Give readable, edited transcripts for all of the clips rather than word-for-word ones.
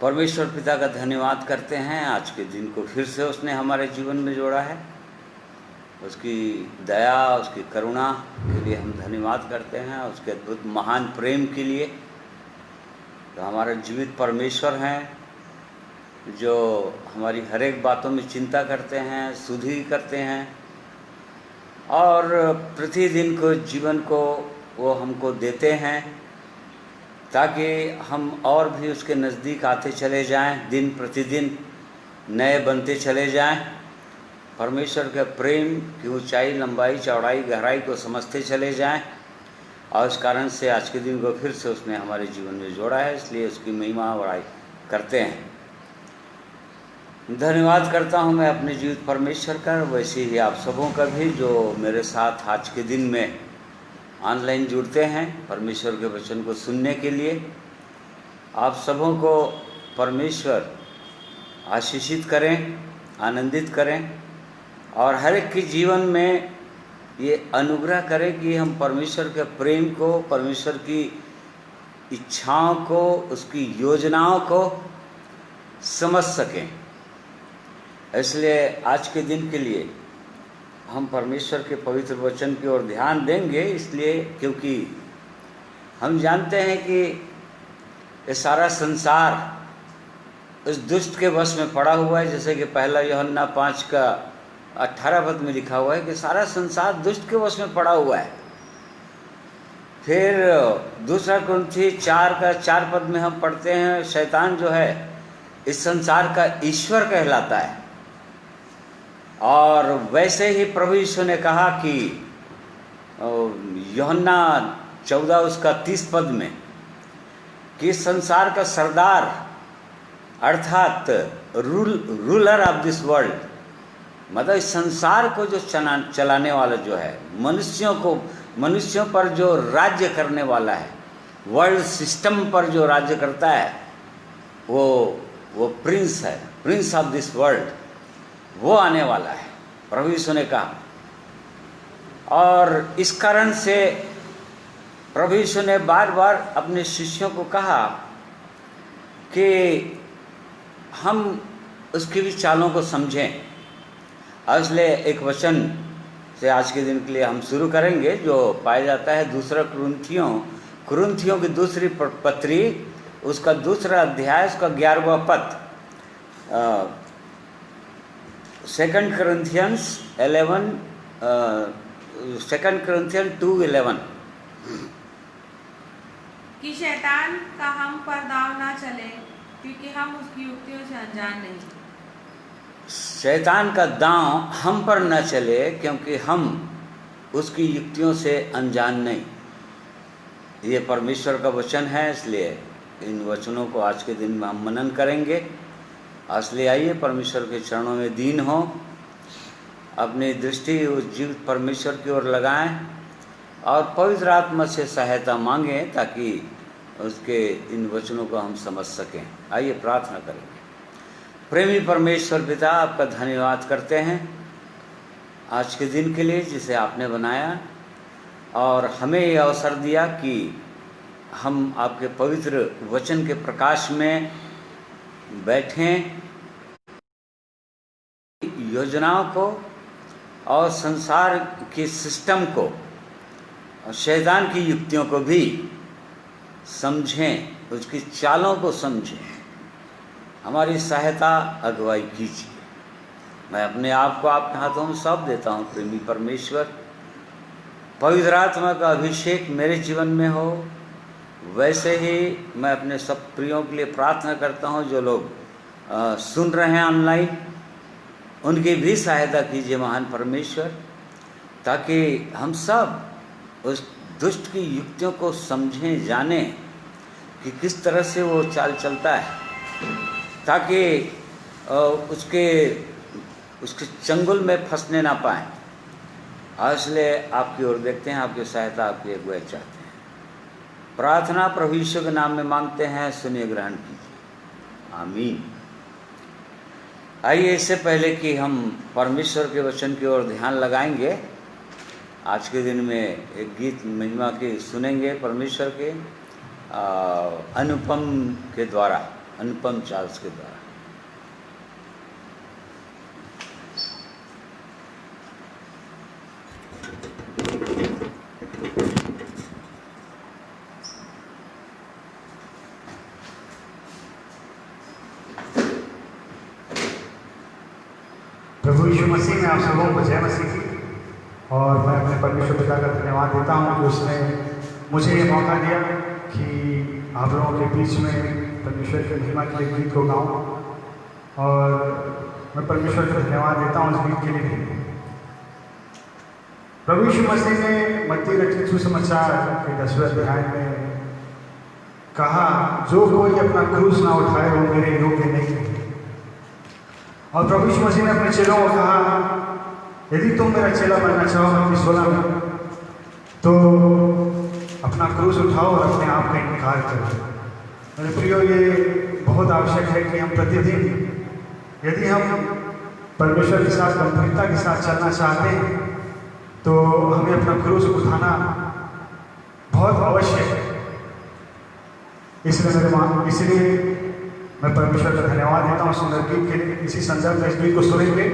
परमेश्वर पिता का धन्यवाद करते हैं। आज के दिन को फिर से उसने हमारे जीवन में जोड़ा है। उसकी दया, उसकी करुणा के लिए हम धन्यवाद करते हैं, उसके अद्भुत महान प्रेम के लिए। तो हमारे जीवित परमेश्वर हैं जो हमारी हर एक बातों में चिंता करते हैं, सुधि करते हैं और प्रतिदिन को जीवन को वो हमको देते हैं ताकि हम और भी उसके नज़दीक आते चले जाएं, दिन प्रतिदिन नए बनते चले जाएं। परमेश्वर के प्रेम की ऊंचाई, लंबाई, चौड़ाई, गहराई को समझते चले जाएं और इस कारण से आज के दिन को फिर से उसने हमारे जीवन में जोड़ा है, इसलिए उसकी महिमा बड़ाई करते हैं। धन्यवाद करता हूं मैं अपने जीवित परमेश्वर का, वैसे ही आप सबों का भी जो मेरे साथ आज के दिन में ऑनलाइन जुड़ते हैं परमेश्वर के वचन को सुनने के लिए। आप सबों को परमेश्वर आशीषित करें, आनंदित करें और हर एक के जीवन में ये अनुग्रह करें कि हम परमेश्वर के प्रेम को, परमेश्वर की इच्छाओं को, उसकी योजनाओं को समझ सकें। इसलिए आज के दिन के लिए हम परमेश्वर के पवित्र वचन की ओर ध्यान देंगे, इसलिए क्योंकि हम जानते हैं कि ये सारा संसार इस दुष्ट के वश में पड़ा हुआ है। जैसे कि पहला यूहन्ना 5 का 18 पद में लिखा हुआ है कि सारा संसार दुष्ट के वश में पड़ा हुआ है। फिर दूसरा कुरिन्थी 4 का 4 पद में हम पढ़ते हैं शैतान जो है इस संसार का ईश्वर कहलाता है। और वैसे ही प्रभु यीशु ने कहा कि यूहन्ना 14 उसका 30 पद में कि संसार का सरदार अर्थात रूलर ऑफ दिस वर्ल्ड, मतलब इस संसार को जो चलाने वाला जो है, मनुष्यों पर जो राज्य करने वाला है, वर्ल्ड सिस्टम पर जो राज्य करता है, वो प्रिंस है, प्रिंस ऑफ दिस वर्ल्ड, वो आने वाला है, प्रभु यीशु ने कहा। और इस कारण से प्रभु यीशु ने बार बार अपने शिष्यों को कहा कि हम उसकी भी चालों को समझें। और इसलिए एक वचन से आज के दिन के लिए हम शुरू करेंगे जो पाया जाता है दूसरा कुरिन्थियों की दूसरी पत्री, उसका दूसरा अध्याय, उसका 11वां पद, 2 Corinthians 2:11 कि शैतान का हम पर दाव ना चले क्योंकि हम उसकी युक्तियों से अनजान नहीं। शैतान का दांव हम पर न चले क्योंकि हम उसकी युक्तियों से अनजान नहीं। ये परमेश्वर का वचन है, इसलिए इन वचनों को आज के दिन में हम मनन करेंगे। इसलिए आइए परमेश्वर के चरणों में दीन हो, अपनी दृष्टि उस जीवित परमेश्वर की ओर लगाएं और पवित्र आत्मा से सहायता मांगें ताकि उसके इन वचनों को हम समझ सकें। आइए प्रार्थना करेंगे। प्रेमी परमेश्वर पिता, आपका धन्यवाद करते हैं आज के दिन के लिए जिसे आपने बनाया और हमें ये अवसर दिया कि हम आपके पवित्र वचन के प्रकाश में बैठें, योजनाओं को और संसार के सिस्टम को और शैतान की युक्तियों को भी समझें, उसकी चालों को समझें। हमारी सहायता, अगुवाई कीजिए। मैं अपने आप को आपके हाथों में सौंप देता हूँ। प्रेमी परमेश्वर, पवित्र आत्मा का अभिषेक मेरे जीवन में हो। वैसे ही मैं अपने सब प्रियों के लिए प्रार्थना करता हूँ जो लोग सुन रहे हैं ऑनलाइन, उनकी भी सहायता कीजिए महान परमेश्वर, ताकि हम सब उस दुष्ट की युक्तियों को समझें, जानें कि किस तरह से वो चाल चलता है, ताकि उसके चंगुल में फंसने ना पाएं। और इसलिए आपकी ओर देखते हैं, आपकी सहायता, आपकी अगुवाई चाहते हैं। प्रार्थना प्रभु यीशु के नाम में मांगते हैं, सुनिए, ग्रहण कीजिए, आमीन। आइए, इससे पहले कि हम परमेश्वर के वचन की ओर ध्यान लगाएंगे, आज के दिन में एक गीत महिमा के सुनेंगे परमेश्वर के अनुपम के द्वारा। अनुपम चार्ल्स के द्वारा। प्रभु यीशु मसीह में आप सबों को जय मसीह की। और मैं अपने परमेश्वर पिता का धन्यवाद देता हूँ कि उसने मुझे ये मौका दिया कि आप लोगों के बीच में परमेश्वर की महिमा के लिए गीत को गाऊँ। और मैं परमेश्वर का धन्यवाद देता हूँ इस गीत के लिए भी। प्रभु यीशु मसीह ने मत्ती रचित सुसमाचार के 10वें अध्याय में कहा, जो कोई अपना क्रूस ना उठाए वो मेरे योग्य नहीं है। और प्रभु यीशु मसीह ने अपने चेलों को कहा, यदि तुम मेरा चेला बनना चाहो मत्ती 16 में, तो अपना क्रूस उठाओ और अपने आप का इनकार करो। मेरे प्रियो, ये बहुत आवश्यक है कि हम प्रतिदिन, यदि हम परमेश्वर के साथ गंभीरता के साथ चलना चाहते हैं, तो हमें अपना क्रूस उठाना बहुत आवश्यक है। इसलिए मैं परमेश्वर का धन्यवाद देता हूँ सुंदर गीत के लिए। इसी संदर्भ में इस गीत को सुनेंगे।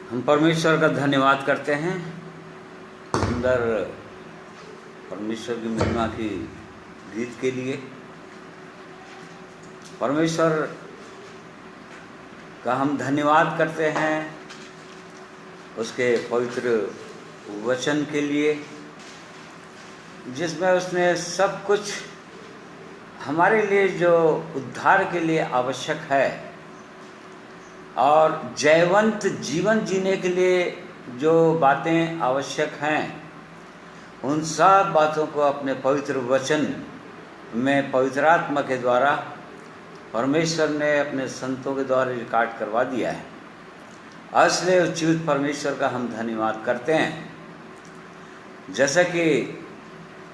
हम परमेश्वर का धन्यवाद करते हैं सुंदर परमेश्वर की महिमा की गीत के लिए। परमेश्वर का हम धन्यवाद करते हैं उसके पवित्र वचन के लिए, जिसमें उसने सब कुछ हमारे लिए जो उद्धार के लिए आवश्यक है और जयवंत जीवन जीने के लिए जो बातें आवश्यक हैं, उन सब बातों को अपने पवित्र वचन में पवित्र आत्मा के द्वारा परमेश्वर ने अपने संतों के द्वारा रिकॉर्ड करवा दिया है। इसलिए उस जीवित परमेश्वर का हम धन्यवाद करते हैं। जैसा कि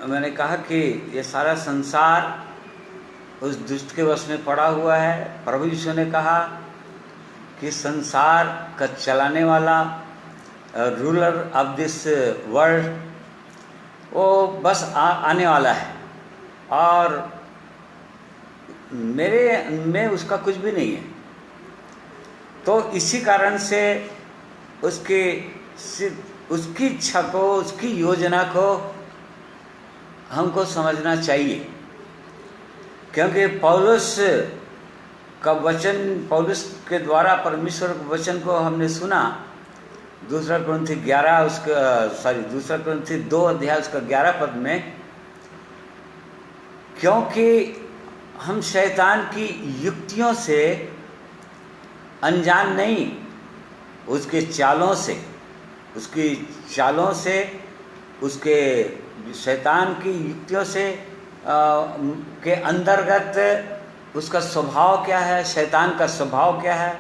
मैंने कहा कि ये सारा संसार उस दुष्ट के वश में पड़ा हुआ है। प्रभु यीशु ने कहा कि संसार का चलाने वाला रूलर ऑफ दिस वर्ल्ड वो बस आने वाला है और मेरे में उसका कुछ भी नहीं है। तो इसी कारण से उसकी इच्छा को, उसकी योजना को हमको समझना चाहिए, क्योंकि पौलुस का वचन, पौलुस के द्वारा परमेश्वर के वचन को हमने सुना। दूसरा कुरिन्थी 2 अध्याय उसका 11 पद में, क्योंकि हम शैतान की युक्तियों से अनजान नहीं, उसके चालों से, उसके शैतान की युक्तियों से के अंतर्गत उसका स्वभाव क्या है, शैतान का स्वभाव क्या है,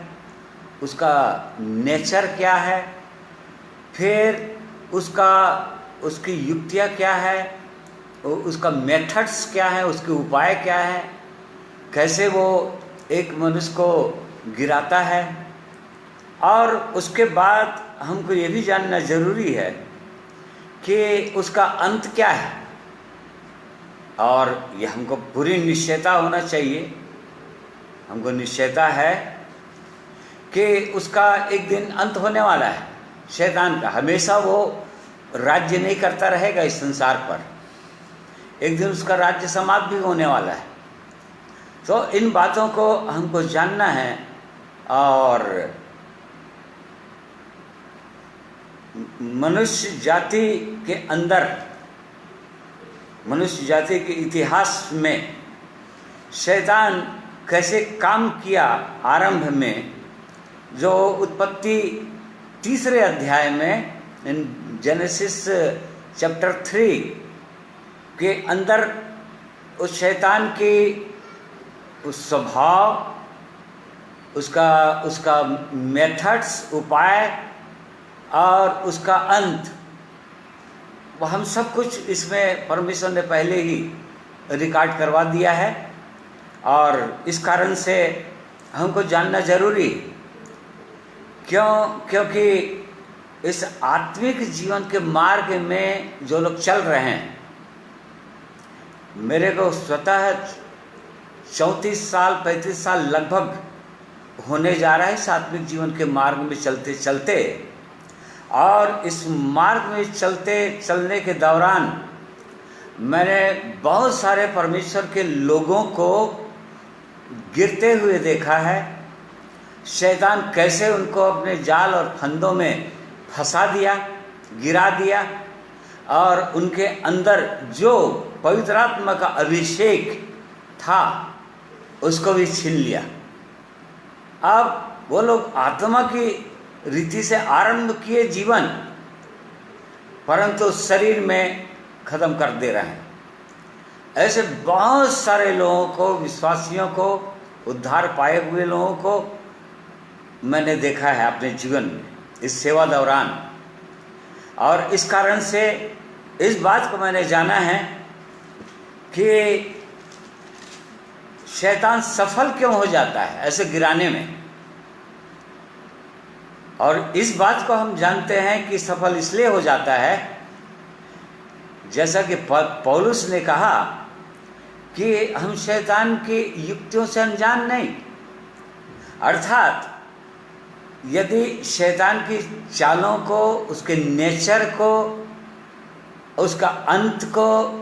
उसका नेचर क्या है, फिर उसकी युक्तियाँ क्या है, उसका मेथड्स क्या है, उसके उपाय क्या है, कैसे वो एक मनुष्य को गिराता है। और उसके बाद हमको ये भी जानना जरूरी है कि उसका अंत क्या है, और ये हमको पूरी निश्चयता होना चाहिए। हमको निश्चयता है कि उसका एक दिन अंत होने वाला है। शैतान का हमेशा वो राज्य नहीं करता रहेगा इस संसार पर, एक दिन उसका राज्य समाप्त भी होने वाला है। तो इन बातों को हमको जानना है और मनुष्य जाति के अंदर, मनुष्य जाति के इतिहास में शैतान कैसे काम किया आरंभ में, जो उत्पत्ति 3 अध्याय में जेनेसिस चैप्टर 3 के अंदर उस शैतान की उस स्वभाव, उसका मेथड्स, उपाय और उसका अंत, वो हम सब कुछ इसमें परमेश्वर ने पहले ही रिकॉर्ड करवा दिया है। और इस कारण से हमको जानना जरूरी, क्योंकि इस आत्मिक जीवन के मार्ग में जो लोग चल रहे हैं, मेरे को स्वतः 34 साल 35 साल लगभग होने जा रहा है इस आत्मिक जीवन के मार्ग में चलते चलते। और इस मार्ग में चलने के दौरान मैंने बहुत सारे परमेश्वर के लोगों को गिरते हुए देखा है। शैतान कैसे उनको अपने जाल और फंदों में फंसा दिया, गिरा दिया, और उनके अंदर जो पवित्र आत्मा का अभिषेक था उसको भी छीन लिया। अब वो लोग आत्मा की रीति से आरंभ किए जीवन, परंतु शरीर में खत्म कर दे रहे हैं। ऐसे बहुत सारे लोगों को, विश्वासियों को, उद्धार पाए हुए लोगों को मैंने देखा है अपने जीवन में इस सेवा दौरान। और इस कारण से इस बात को मैंने जाना है कि शैतान सफल क्यों हो जाता है ऐसे गिराने में। और इस बात को हम जानते हैं कि सफल इसलिए हो जाता है, जैसा कि पौलुस ने कहा कि हम शैतान की युक्तियों से अनजान नहीं, अर्थात यदि शैतान की चालों को, उसके नेचर को, उसका अंत को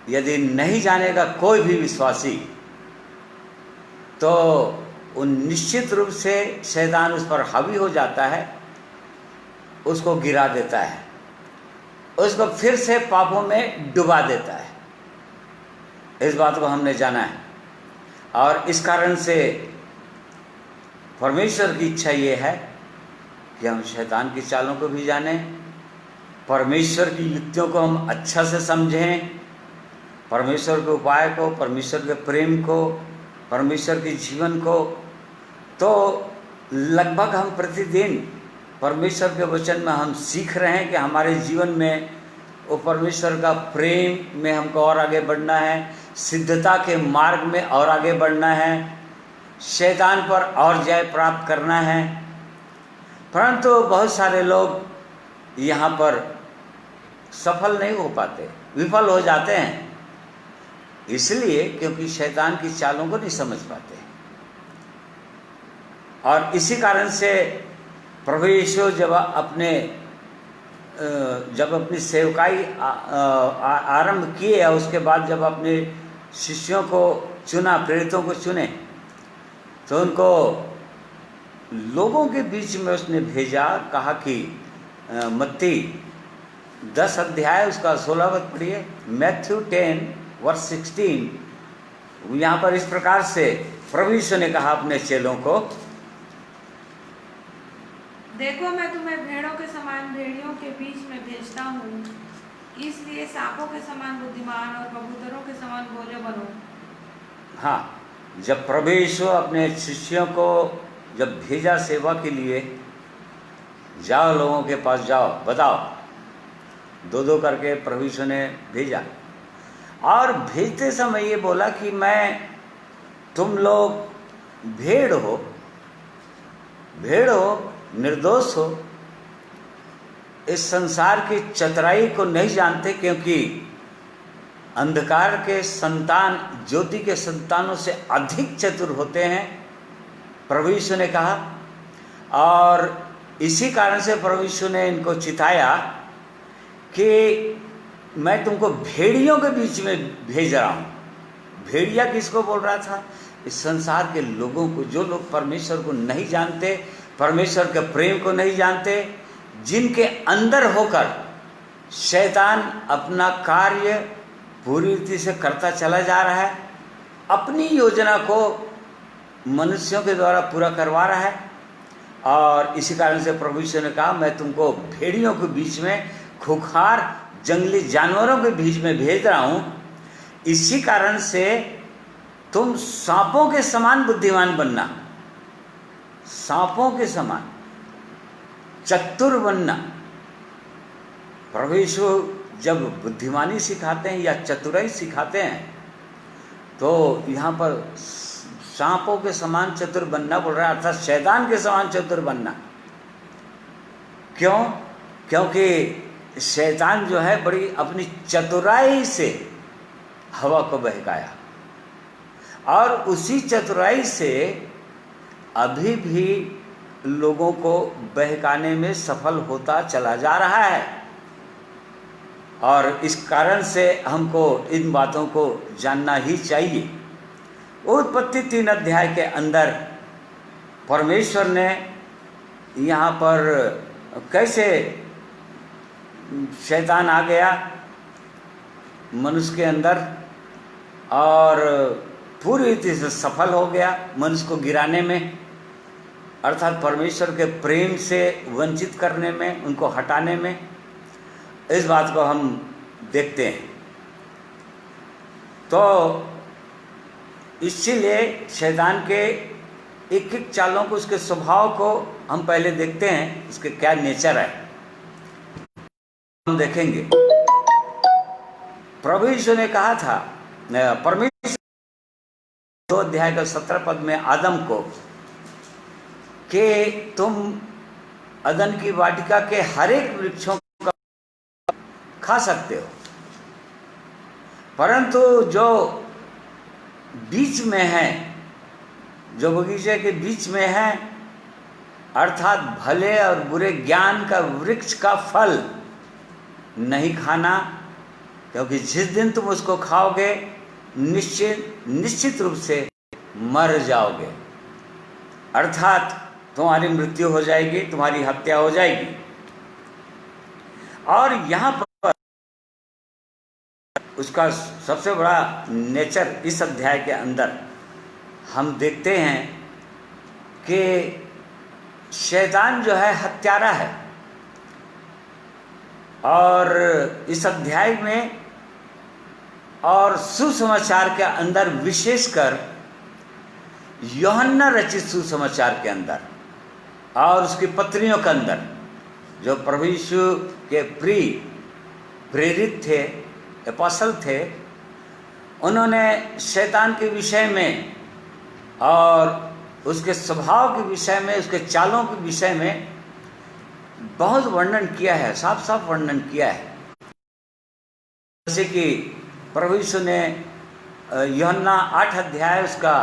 यदि नहीं जानेगा कोई भी विश्वासी, तो वो निश्चित रूप से शैतान उस पर हावी हो जाता है, उसको गिरा देता है, उसको फिर से पापों में डुबा देता है। इस बात को हमने जाना है, और इस कारण से परमेश्वर की इच्छा ये है कि हम शैतान की चालों को भी जानें, परमेश्वर की युक्तियों को हम अच्छा से समझें, परमेश्वर के उपाय को, परमेश्वर के प्रेम को, परमेश्वर के जीवन को। तो लगभग हम प्रतिदिन परमेश्वर के वचन में हम सीख रहे हैं कि हमारे जीवन में वो परमेश्वर का प्रेम में हमको और आगे बढ़ना है, सिद्धता के मार्ग में और आगे बढ़ना है, शैतान पर और जय प्राप्त करना है। परंतु बहुत सारे लोग यहाँ पर सफल नहीं हो पाते, विफल हो जाते हैं, इसलिए क्योंकि शैतान की चालों को नहीं समझ पाते। और इसी कारण से प्रभु यीशु जब अपनी सेवकाई आरंभ किए, और उसके बाद जब अपने शिष्यों को चुना, प्रेरितों को चुने, तो उनको लोगों के बीच में उसने भेजा। कहा कि मत्ती 10 अध्याय उसका 16 पद पढ़िए, मैथ्यू 10:16। यहाँ पर इस प्रकार से प्रभु यीशु ने कहा अपने चेलों को, देखो मैं तुम्हें भेड़ों के समान भेड़ियों के बीच में भेजता हूँ, इसलिए सांपों के समान बुद्धिमान और कबूतरों के समान भोले बनो। हाँ, जब प्रभु यीशु अपने शिष्यों को जब भेजा सेवा के लिए, जाओ लोगों के पास जाओ, बताओ, 2-2 करके प्रभु यीशु ने भेजा। और भेजते समय ये बोला कि तुम लोग भेड़ हो, निर्दोष हो, इस संसार की चतुराई को नहीं जानते, क्योंकि अंधकार के संतान ज्योति के संतानों से अधिक चतुर होते हैं, प्रभु यीशु ने कहा। और इसी कारण से प्रभु यीशु ने इनको चिताया कि मैं तुमको भेड़ियों के बीच में भेज रहा हूँ। भेड़िया किसको बोल रहा था? इस संसार के लोगों को, जो लोग परमेश्वर को नहीं जानते, परमेश्वर के प्रेम को नहीं जानते, जिनके अंदर होकर शैतान अपना कार्य पूरी रीति से करता चला जा रहा है, अपनी योजना को मनुष्यों के द्वारा पूरा करवा रहा है। और इसी कारण से प्रभु यीशु ने कहा, मैं तुमको भेड़ियों के बीच में, खूंखार जंगली जानवरों के बीच में भेज रहा हूँ। इसी कारण से तुम सांपों के समान बुद्धिमान बनना, सांपों के समान चतुर बनना। प्रभु यीशु जब बुद्धिमानी सिखाते हैं या चतुराई सिखाते हैं, तो यहाँ पर सांपों के समान चतुर बनना बोल रहा है, अर्थात शैतान के समान चतुर बनना। क्यों? क्योंकि शैतान जो है बड़ी अपनी चतुराई से हवा को बहकाया, और उसी चतुराई से अभी भी लोगों को बहकाने में सफल होता चला जा रहा है। और इस कारण से हमको इन बातों को जानना ही चाहिए। उत्पत्ति 3 अध्याय के अंदर परमेश्वर ने यहाँ पर कैसे शैतान आ गया मनुष्य के अंदर, और पूरी रीति से सफल हो गया मनुष्य को गिराने में, अर्थात परमेश्वर के प्रेम से वंचित करने में, उनको हटाने में। इस बात को हम देखते हैं। तो इसीलिए शैतान के एक एक चालों को, उसके स्वभाव को हम पहले देखते हैं, उसके क्या नेचर है हम देखेंगे। प्रभु यीशु ने कहा था, परमेश्वर 2 अध्याय का 17 पद में आदम को, कि तुम अदन की वाटिका के हर एक वृक्षों का खा सकते हो, परंतु जो बीच में है, जो बगीचे के बीच में है, अर्थात भले और बुरे ज्ञान का वृक्ष का फल नहीं खाना, क्योंकि जिस दिन तुम उसको खाओगे निश्चित रूप से मर जाओगे। अर्थात तुम्हारी मृत्यु हो जाएगी, तुम्हारी हत्या हो जाएगी। और यहाँ पर उसका सबसे बड़ा नेचर इस अध्याय के अंदर हम देखते हैं कि शैतान जो है हत्यारा है। और इस अध्याय में और सुसमाचार के अंदर, विशेषकर यूहन्ना रचित सुसमाचार के अंदर और उसकी पत्रियों के अंदर, जो प्रभु यीशु के प्रेरित थे, एपोस्टल थे, उन्होंने शैतान के विषय में और उसके स्वभाव के विषय में, उसके चालों के विषय में बहुत वर्णन किया है, साफ साफ वर्णन किया है। जैसे कि प्रभु यीशु ने यूहन्ना 8 अध्याय उसका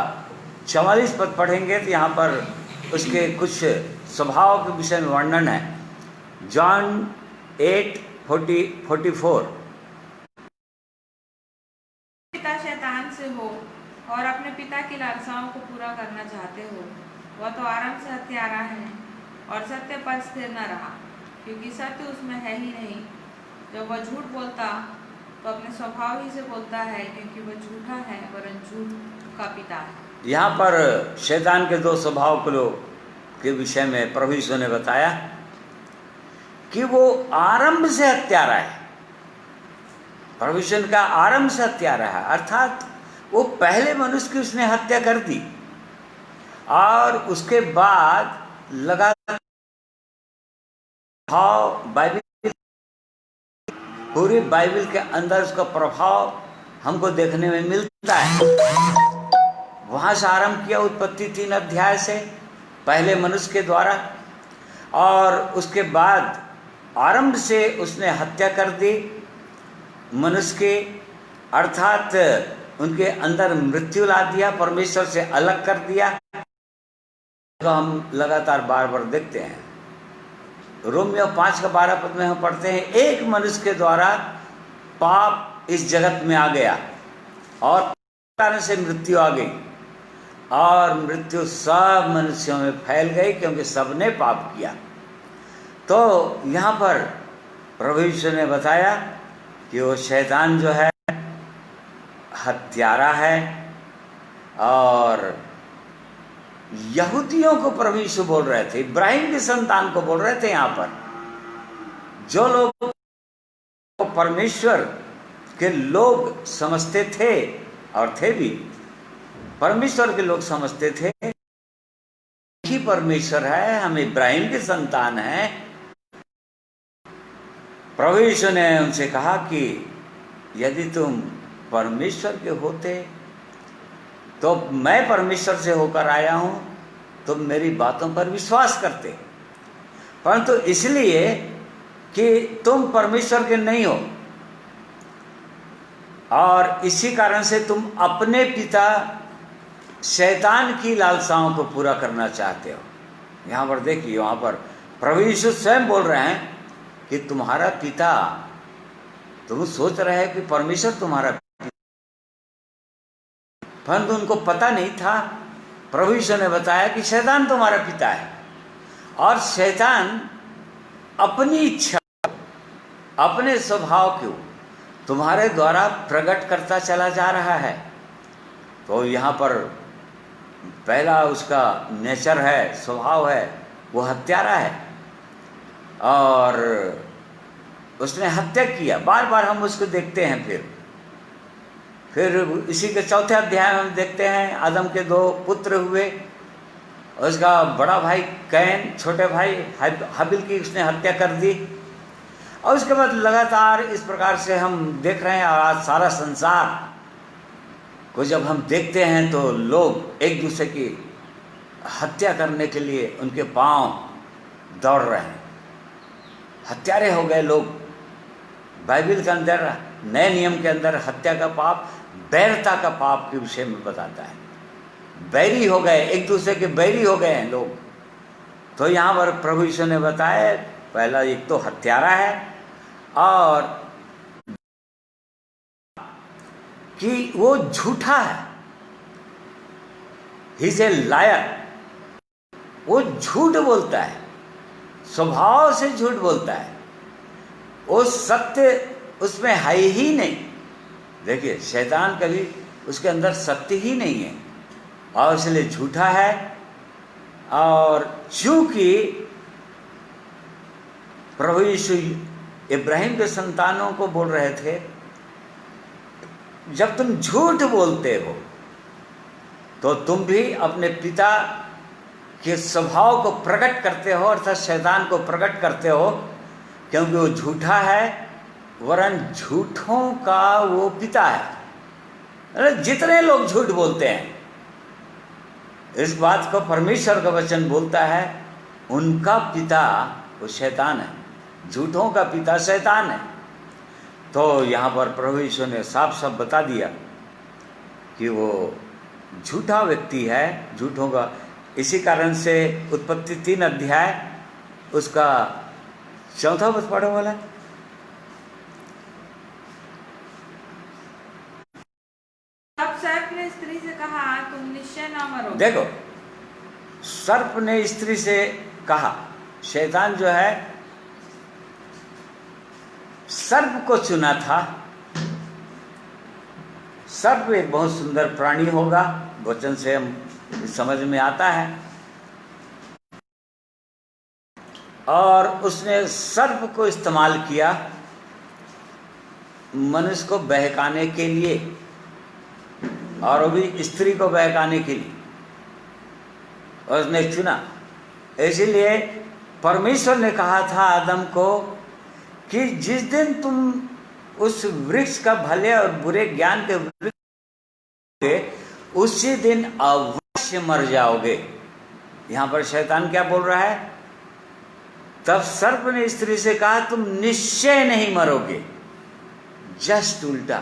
44 पद पढ़ेंगे तो यहाँ पर उसके कुछ स्वभाव के विषय में वर्णन है। जॉन 8:44। पिता शैतान से हो और अपने पिता की लालसाओं को पूरा करना चाहते हो। वह तो आरंभ से हत्यारा है और सत्य पर स्थिर न रहा, क्योंकि सत्य उसमें है ही नहीं। जब वह झूठ बोलता तो अपने स्वभाव ही से बोलता है, क्योंकि वह झूठा है वरन झूठ का पिता है। यहाँ पर शैतान के दो स्वभाव के विषय में प्रभु यीशु ने बताया कि वो आरंभ से हत्यारा है। प्रभु यीशु का आरंभ से हत्यारा है, अर्थात वो पहले मनुष्य की उसने हत्या कर दी और उसके बाद लगातार बाइबल, पूरी बाइबल के अंदर उसका प्रभाव हमको देखने में मिलता है। वहाँ से आरंभ किया, उत्पत्ति 3 अध्याय से, पहले मनुष्य के द्वारा, और उसके बाद आरंभ से उसने हत्या कर दी मनुष्य के, अर्थात उनके अंदर मृत्यु ला दिया, परमेश्वर से अलग कर दिया। तो हम लगातार बार बार देखते हैं। रोमियो 5:12 पद में हम पढ़ते हैं, एक मनुष्य के द्वारा पाप इस जगत में आ गया और कारण से मृत्यु आ गई, और मृत्यु सब मनुष्यों में फैल गई, क्योंकि सबने पाप किया। तो यहाँ पर प्रभु यीशु ने बताया कि वो शैतान जो है हत्यारा है। और यहूदियों को प्रभु यीशु बोल रहे थे, इब्राहिम की संतान को बोल रहे थे। यहाँ पर जो लोग परमेश्वर के लोग समझते थे और थे भी, परमेश्वर के लोग समझते थे कि परमेश्वर है, हम इब्राहिम की संतान हैं। प्रभु यीशु ने उनसे कहा कि यदि तुम परमेश्वर के होते तो मैं परमेश्वर से होकर आया हूं, तुम मेरी बातों पर विश्वास करते, परंतु इसलिए कि तुम परमेश्वर के नहीं हो और इसी कारण से तुम अपने पिता शैतान की लालसाओं को पूरा करना चाहते हो। यहाँ पर देखिए, वहाँ पर प्रभु यीशु स्वयं बोल रहे हैं कि तुम्हारा पिता, तुम सोच रहे हैं कि परमेश्वर तुम्हारा, परंतु उनको पता नहीं था। प्रभु यीशु ने बताया कि शैतान तुम्हारा पिता है और शैतान अपनी इच्छा, अपने स्वभाव को तुम्हारे द्वारा प्रकट करता चला जा रहा है। तो यहाँ पर पहला उसका नेचर है, स्वभाव है, वो हत्यारा है और उसने हत्या किया। बार बार हम उसको देखते हैं। फिर इसी के 4थे अध्याय में हम देखते हैं आदम के 2 पुत्र हुए, उसका बड़ा भाई कैन, छोटे भाई हाबिल की उसने हत्या कर दी, और उसके बाद लगातार इस प्रकार से हम देख रहे हैं। आज सारा संसार को जब हम देखते हैं तो लोग एक दूसरे की हत्या करने के लिए उनके पांव दौड़ रहे हैं, हत्यारे हो गए लोग। बाइबल के अंदर, नए नियम के अंदर हत्या का पाप बैरता का पाप के विषय में बताता है। बैरी हो गए, एक दूसरे के बैरी हो गए हैं लोग। तो यहाँ पर प्रभु यीशु ने बताया, पहला एक तो हत्यारा है और कि वो झूठा है, ही इज ए लायर। वो झूठ बोलता है, स्वभाव से झूठ बोलता है, वो सत्य उसमें है ही नहीं। देखिए, शैतान कभी उसके अंदर सत्य ही नहीं है और इसलिए झूठा है। और चूंकि प्रभु यीशु इब्राहिम के संतानों को बोल रहे थे, जब तुम झूठ बोलते हो तो तुम भी अपने पिता के स्वभाव को प्रकट करते हो, अर्थात शैतान को प्रकट करते हो, क्योंकि वो झूठा है, वरन झूठों का वो पिता है। जितने लोग झूठ बोलते हैं, इस बात को परमेश्वर का वचन बोलता है, उनका पिता वो शैतान है, झूठों का पिता शैतान है। तो यहाँ पर प्रभु यीशु ने साफ साफ बता दिया कि वो झूठा व्यक्ति है, झूठों का। इसी कारण से उत्पत्ति 3 अध्याय उसका 4वां पद पढ़ो वाला। तब सर्प ने स्त्री से कहा, तुम निश्चय न मरोगे। देखो, सर्प ने स्त्री से कहा, शैतान जो है सर्प को चुना था। सर्प एक बहुत सुंदर प्राणी होगा, वचन से हम समझ में आता है। और उसने सर्प को इस्तेमाल किया मनुष्य को बहकाने के लिए, और वो भी स्त्री को बहकाने के लिए, और उसने चुना। इसीलिए परमेश्वर ने कहा था आदम को कि जिस दिन तुम उस वृक्ष का, भले और बुरे ज्ञान के वृक्ष, उसी दिन अवश्य मर जाओगे। यहां पर शैतान क्या बोल रहा है? तब सर्प ने स्त्री से कहा, तुम निश्चय नहीं मरोगे। जस्ट उल्टा,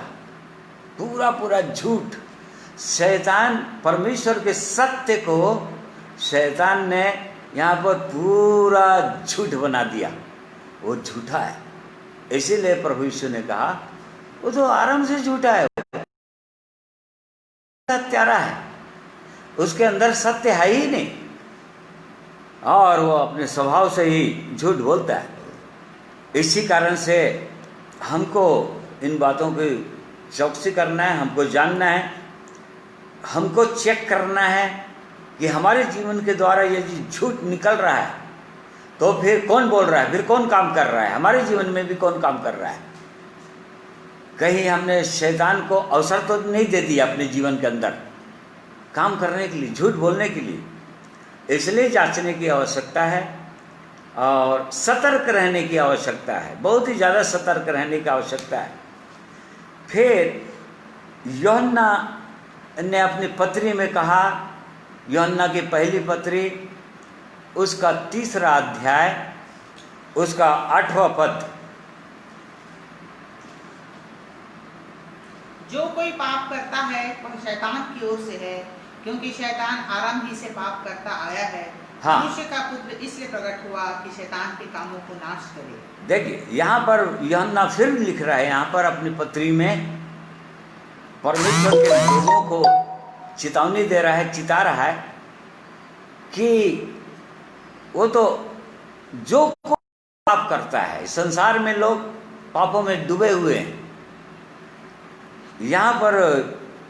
पूरा पूरा झूठ। शैतान परमेश्वर के सत्य को शैतान ने यहाँ पर पूरा झूठ बना दिया, वो झूठा है। इसीलिए प्रभु यीशु ने कहा वो तो आराम से झूठा है, हत्यारा है, उसके अंदर सत्य है ही नहीं, और वो अपने स्वभाव से ही झूठ बोलता है। इसी कारण से हमको इन बातों की चौकसी करना है, हमको जानना है, हमको चेक करना है कि हमारे जीवन के द्वारा यदि झूठ निकल रहा है तो फिर कौन बोल रहा है, फिर कौन काम कर रहा है, हमारे जीवन में भी कौन काम कर रहा है। कहीं हमने शैतान को अवसर तो नहीं दे दिया अपने जीवन के अंदर काम करने के लिए, झूठ बोलने के लिए। इसलिए जांचने की आवश्यकता है और सतर्क रहने की आवश्यकता है, बहुत ही ज़्यादा सतर्क रहने की आवश्यकता है। फिर यूहन्ना ने अपनी पत्री में कहा, यूहन्ना की पहली पत्री उसका 3रा अध्याय उसका 8वां पद, जो कोई पाप करता है वह शैतान की ओर से है, क्योंकि शैतान आरंभ ही से पाप करता आया है। हाँ। मनुष्य का पुत्र इसलिए प्रकट हुआ कि शैतान के कामों को नाश करे। देखिए, यहाँ पर यूहन्ना फिर लिख रहा है, यहाँ पर अपनी पत्री में परमेश्वर के लोगों को चेतावनी दे रहा है, चिता रहा है कि वो तो जो पाप करता है, संसार में लोग पापों में डूबे हुए हैं। यहाँ पर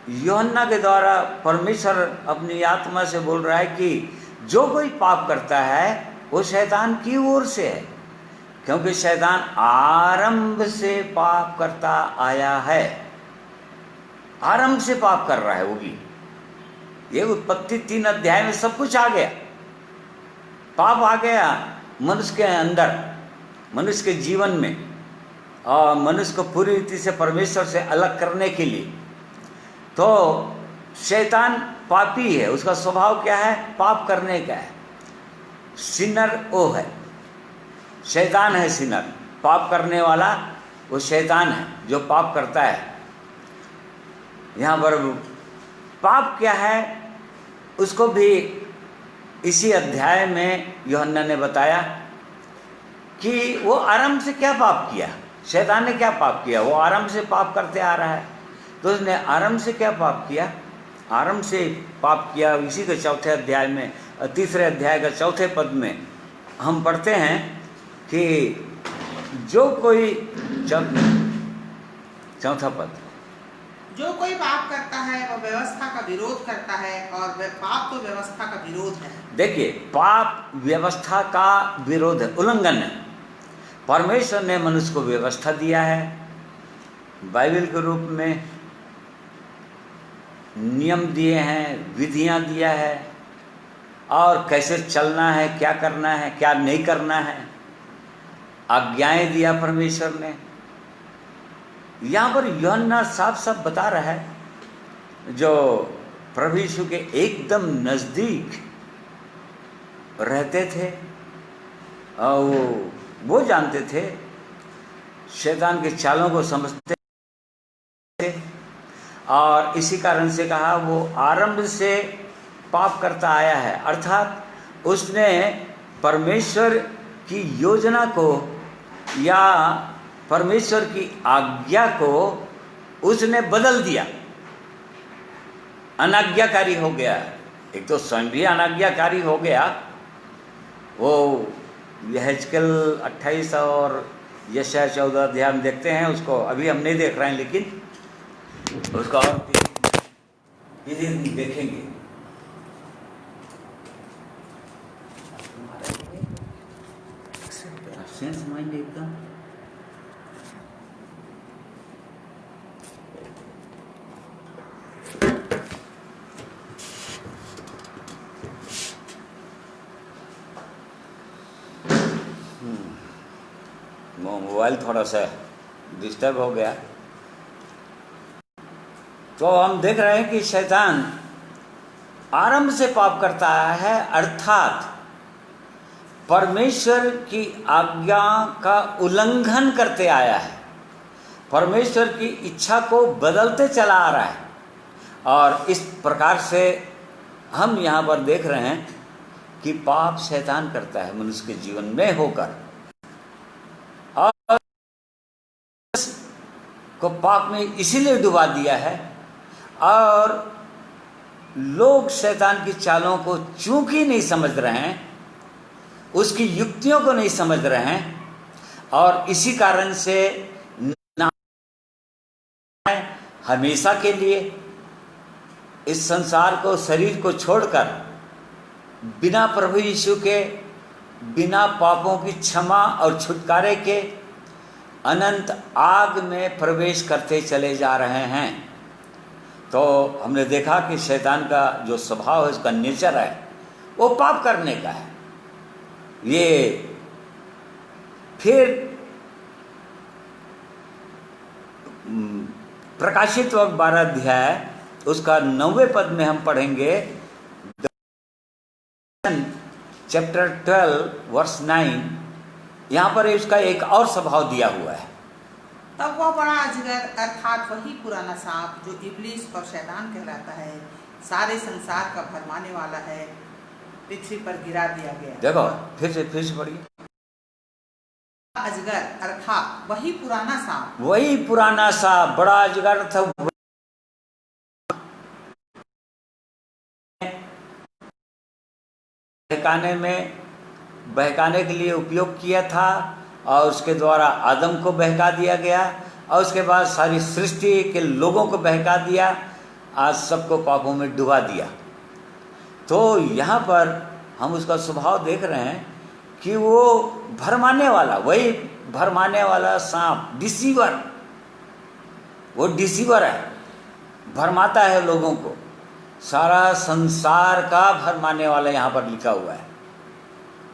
यूहन्ना के द्वारा परमेश्वर अपनी आत्मा से बोल रहा है कि जो कोई पाप करता है वो शैतान की ओर से है, क्योंकि शैतान आरंभ से पाप करता आया है, आरंभ से पाप कर रहा है वो भी। ये उत्पत्ति 3 अध्याय में सब कुछ आ गया, पाप आ गया मनुष्य के अंदर, मनुष्य के जीवन में, और मनुष्य को पूरी रीति से परमेश्वर से अलग करने के लिए। तो शैतान पापी है, उसका स्वभाव क्या है? पाप करने का है। सिनर वो है, शैतान है सिनर, पाप करने वाला वो शैतान है जो पाप करता है। यहाँ पर पाप क्या है उसको भी इसी अध्याय में यूहन्ना ने बताया कि वो आरंभ से क्या पाप किया, शैतान ने क्या पाप किया। वो आरंभ से पाप करते आ रहा है, तो उसने आरंभ से क्या पाप किया, आरंभ से पाप किया। इसी के चौथे अध्याय में, तीसरे अध्याय का चौथे पद में हम पढ़ते हैं कि जो कोई, चौथा पद, जो कोई पाप करता है वह व्यवस्था का विरोध करता है, और वह पाप तो व्यवस्था का विरोध है। देखिए, पाप व्यवस्था का विरोध है, उल्लंघन है। परमेश्वर ने मनुष्य को व्यवस्था दिया है, बाइबल के रूप में नियम दिए हैं, विधियां दिया है, और कैसे चलना है, क्या करना है, क्या नहीं करना है, आज्ञाएं दिया परमेश्वर ने। यहाँ पर यूहन्ना साफ साफ बता रहा है, जो प्रभु यीशु के एकदम नज़दीक रहते थे और वो जानते थे, शैतान के चालों को समझते थे, और इसी कारण से कहा वो आरंभ से पाप करता आया है। अर्थात उसने परमेश्वर की योजना को या परमेश्वर की आज्ञा को उसने बदल दिया, अनाज्ञाकारी हो गया। एक तो स्वयं भी अनाज्ञाकारी हो गया। वो यहेजकेल 28 और यशायाह 14 अध्याय में देखते हैं, उसको अभी हम नहीं देख रहे हैं, लेकिन उसका और किसी दिन देखेंगे। सेंस माइंड एकदम मोबाइल थोड़ा सा डिस्टर्ब हो गया। तो हम देख रहे हैं कि शैतान आरंभ से पाप करता है, अर्थात परमेश्वर की आज्ञा का उल्लंघन करते आया है, परमेश्वर की इच्छा को बदलते चला आ रहा है। और इस प्रकार से हम यहाँ पर देख रहे हैं कि पाप शैतान करता है मनुष्य के जीवन में होकर, और को पाप में इसीलिए डुबा दिया है। और लोग शैतान की चालों को चूंकि नहीं समझ रहे हैं, उसकी युक्तियों को नहीं समझ रहे हैं, और इसी कारण से हमेशा के लिए इस संसार को, शरीर को छोड़कर बिना प्रभु यीशु के, बिना पापों की क्षमा और छुटकारे के अनंत आग में प्रवेश करते चले जा रहे हैं। तो हमने देखा कि शैतान का जो स्वभाव है, उसका नेचर है, वो पाप करने का है। ये फिर प्रकाशित वक्त 12 अध्याय उसका 9वें पद में हम पढ़ेंगे, चैप्टर 12 वर्स 9। यहाँ पर उसका एक और स्वभाव दिया हुआ है। तब वह बड़ा अजगर अर्थात वही पुराना सांप जो इब्लीस और शैतान कहलाता है, सारे संसार का भरमाने वाला है, पृथ्वी पर गिरा दिया गया। देखो फिर से पढ़िए। अजगर अर्थात वही पुराना सांप, वही पुराना सांप, बड़ा अजगर था, बहकाने के लिए उपयोग किया था, और उसके द्वारा आदम को बहका दिया गया, और उसके बाद सारी सृष्टि के लोगों को बहका दिया, आज सबको पापों में डुबा दिया। तो यहाँ पर हम उसका स्वभाव देख रहे हैं कि वो भरमाने वाला, वही भरमाने वाला सांप, डिसीवर, वो डिसीवर है, भरमाता है लोगों को, सारा संसार का भरमाने वाला यहाँ पर लिखा हुआ है।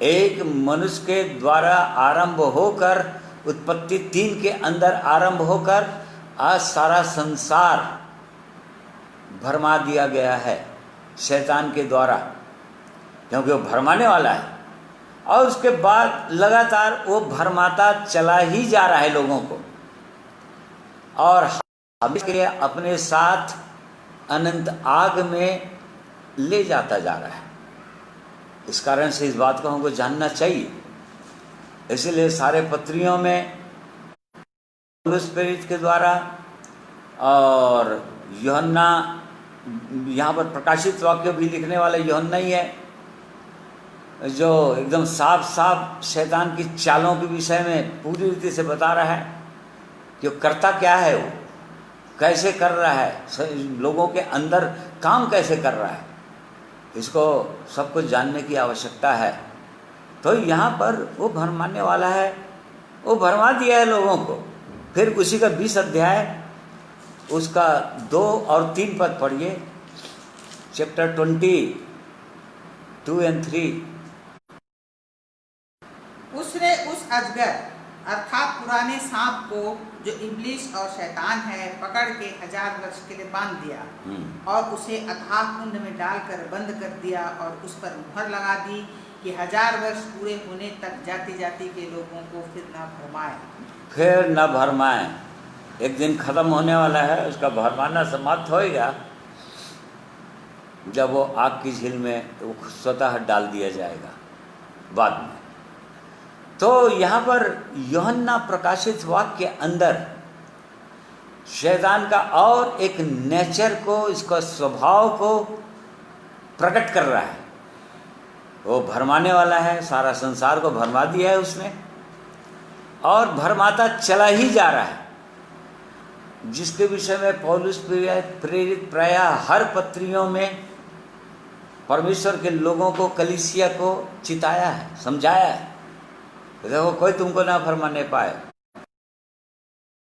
एक मनुष्य के द्वारा आरंभ होकर, उत्पत्ति 3 के अंदर आरंभ होकर आज सारा संसार भरमा दिया गया है शैतान के द्वारा, क्योंकि वो भरमाने वाला है। और उसके बाद लगातार वो भरमाता चला ही जा रहा है लोगों को, और हम इसके लिए अपने साथ अनंत आग में ले जाता जा रहा है। इस कारण से इस बात को हमको जानना चाहिए। इसलिए सारे पत्रियों में पौलुस प्रेरित के द्वारा और यूहन्ना, यहाँ पर प्रकाशित वाक्य भी लिखने वाला यूहन्ना ही है, जो एकदम साफ साफ शैतान की चालों के विषय में पूरी रीति से बता रहा है कि वो करता क्या है, वो कैसे कर रहा है, लोगों के अंदर काम कैसे कर रहा है, इसको सबको जानने की आवश्यकता है। तो यहाँ पर वो भरमाने वाला है, वो भरमा दिया है लोगों को। फिर उसी का 20 अध्याय उसका 2 और 3 पद पढ़िए, चैप्टर 22 and 3। उसने उस अजगर अर्थात पुराने सांप को जो इब्लीस और शैतान है पकड़ के 1000 वर्ष के लिए बांध दिया और उसे अथाह कुंड में डालकर बंद कर दिया और उस पर मुहर लगा दी कि 1000 वर्ष पूरे होने तक जाति जाति के लोगों को फिर न भरमाए। एक दिन खत्म होने वाला है, उसका भरमाना समाप्त होएगा जब वो आग की झील में वो स्वतः डाल दिया जाएगा बाद में। तो यहाँ पर यूहन्ना प्रकाशित वाक्य के अंदर शैतान का और एक नेचर को, इसका स्वभाव को प्रकट कर रहा है। वो भरमाने वाला है, सारा संसार को भरमा दिया है उसने और भरमाता चला ही जा रहा है, जिसके विषय में पौलुस प्रेरित प्रायः हर पत्रियों में परमेश्वर के लोगों को, कलीसिया को चिताया है, समझाया है। देखो कोई तुमको ना भरमाने पाए,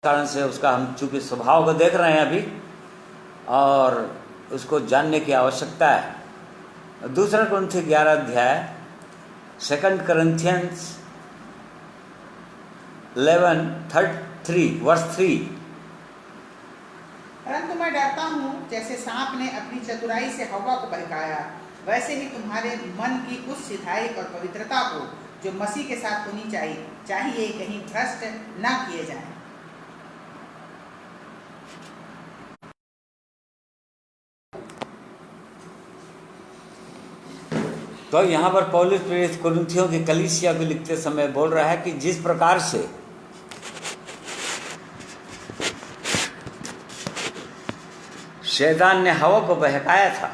कारण से उसका हम चूंकि स्वभाव को देख रहे हैं अभी और उसको जानने की आवश्यकता है। दूसरा कुरिन्थी 11 अध्याय 2 Corinthians 11:3 वर्ष 3। परंतु मैं डरता हूँ जैसे सांप ने अपनी चतुराई से हवा को बहकाया, वैसे ही तुम्हारे मन की उस सिधाई और पवित्रता को जो मसीह के साथ होनी चाहिए कहीं भ्रष्ट न किए जाएं। तो यहाँ पर पौलुस प्रेरित कुरिन्थियों की कलीसिया को लिखते समय बोल रहा है कि जिस प्रकार से शैतान ने हवा को बहकाया था,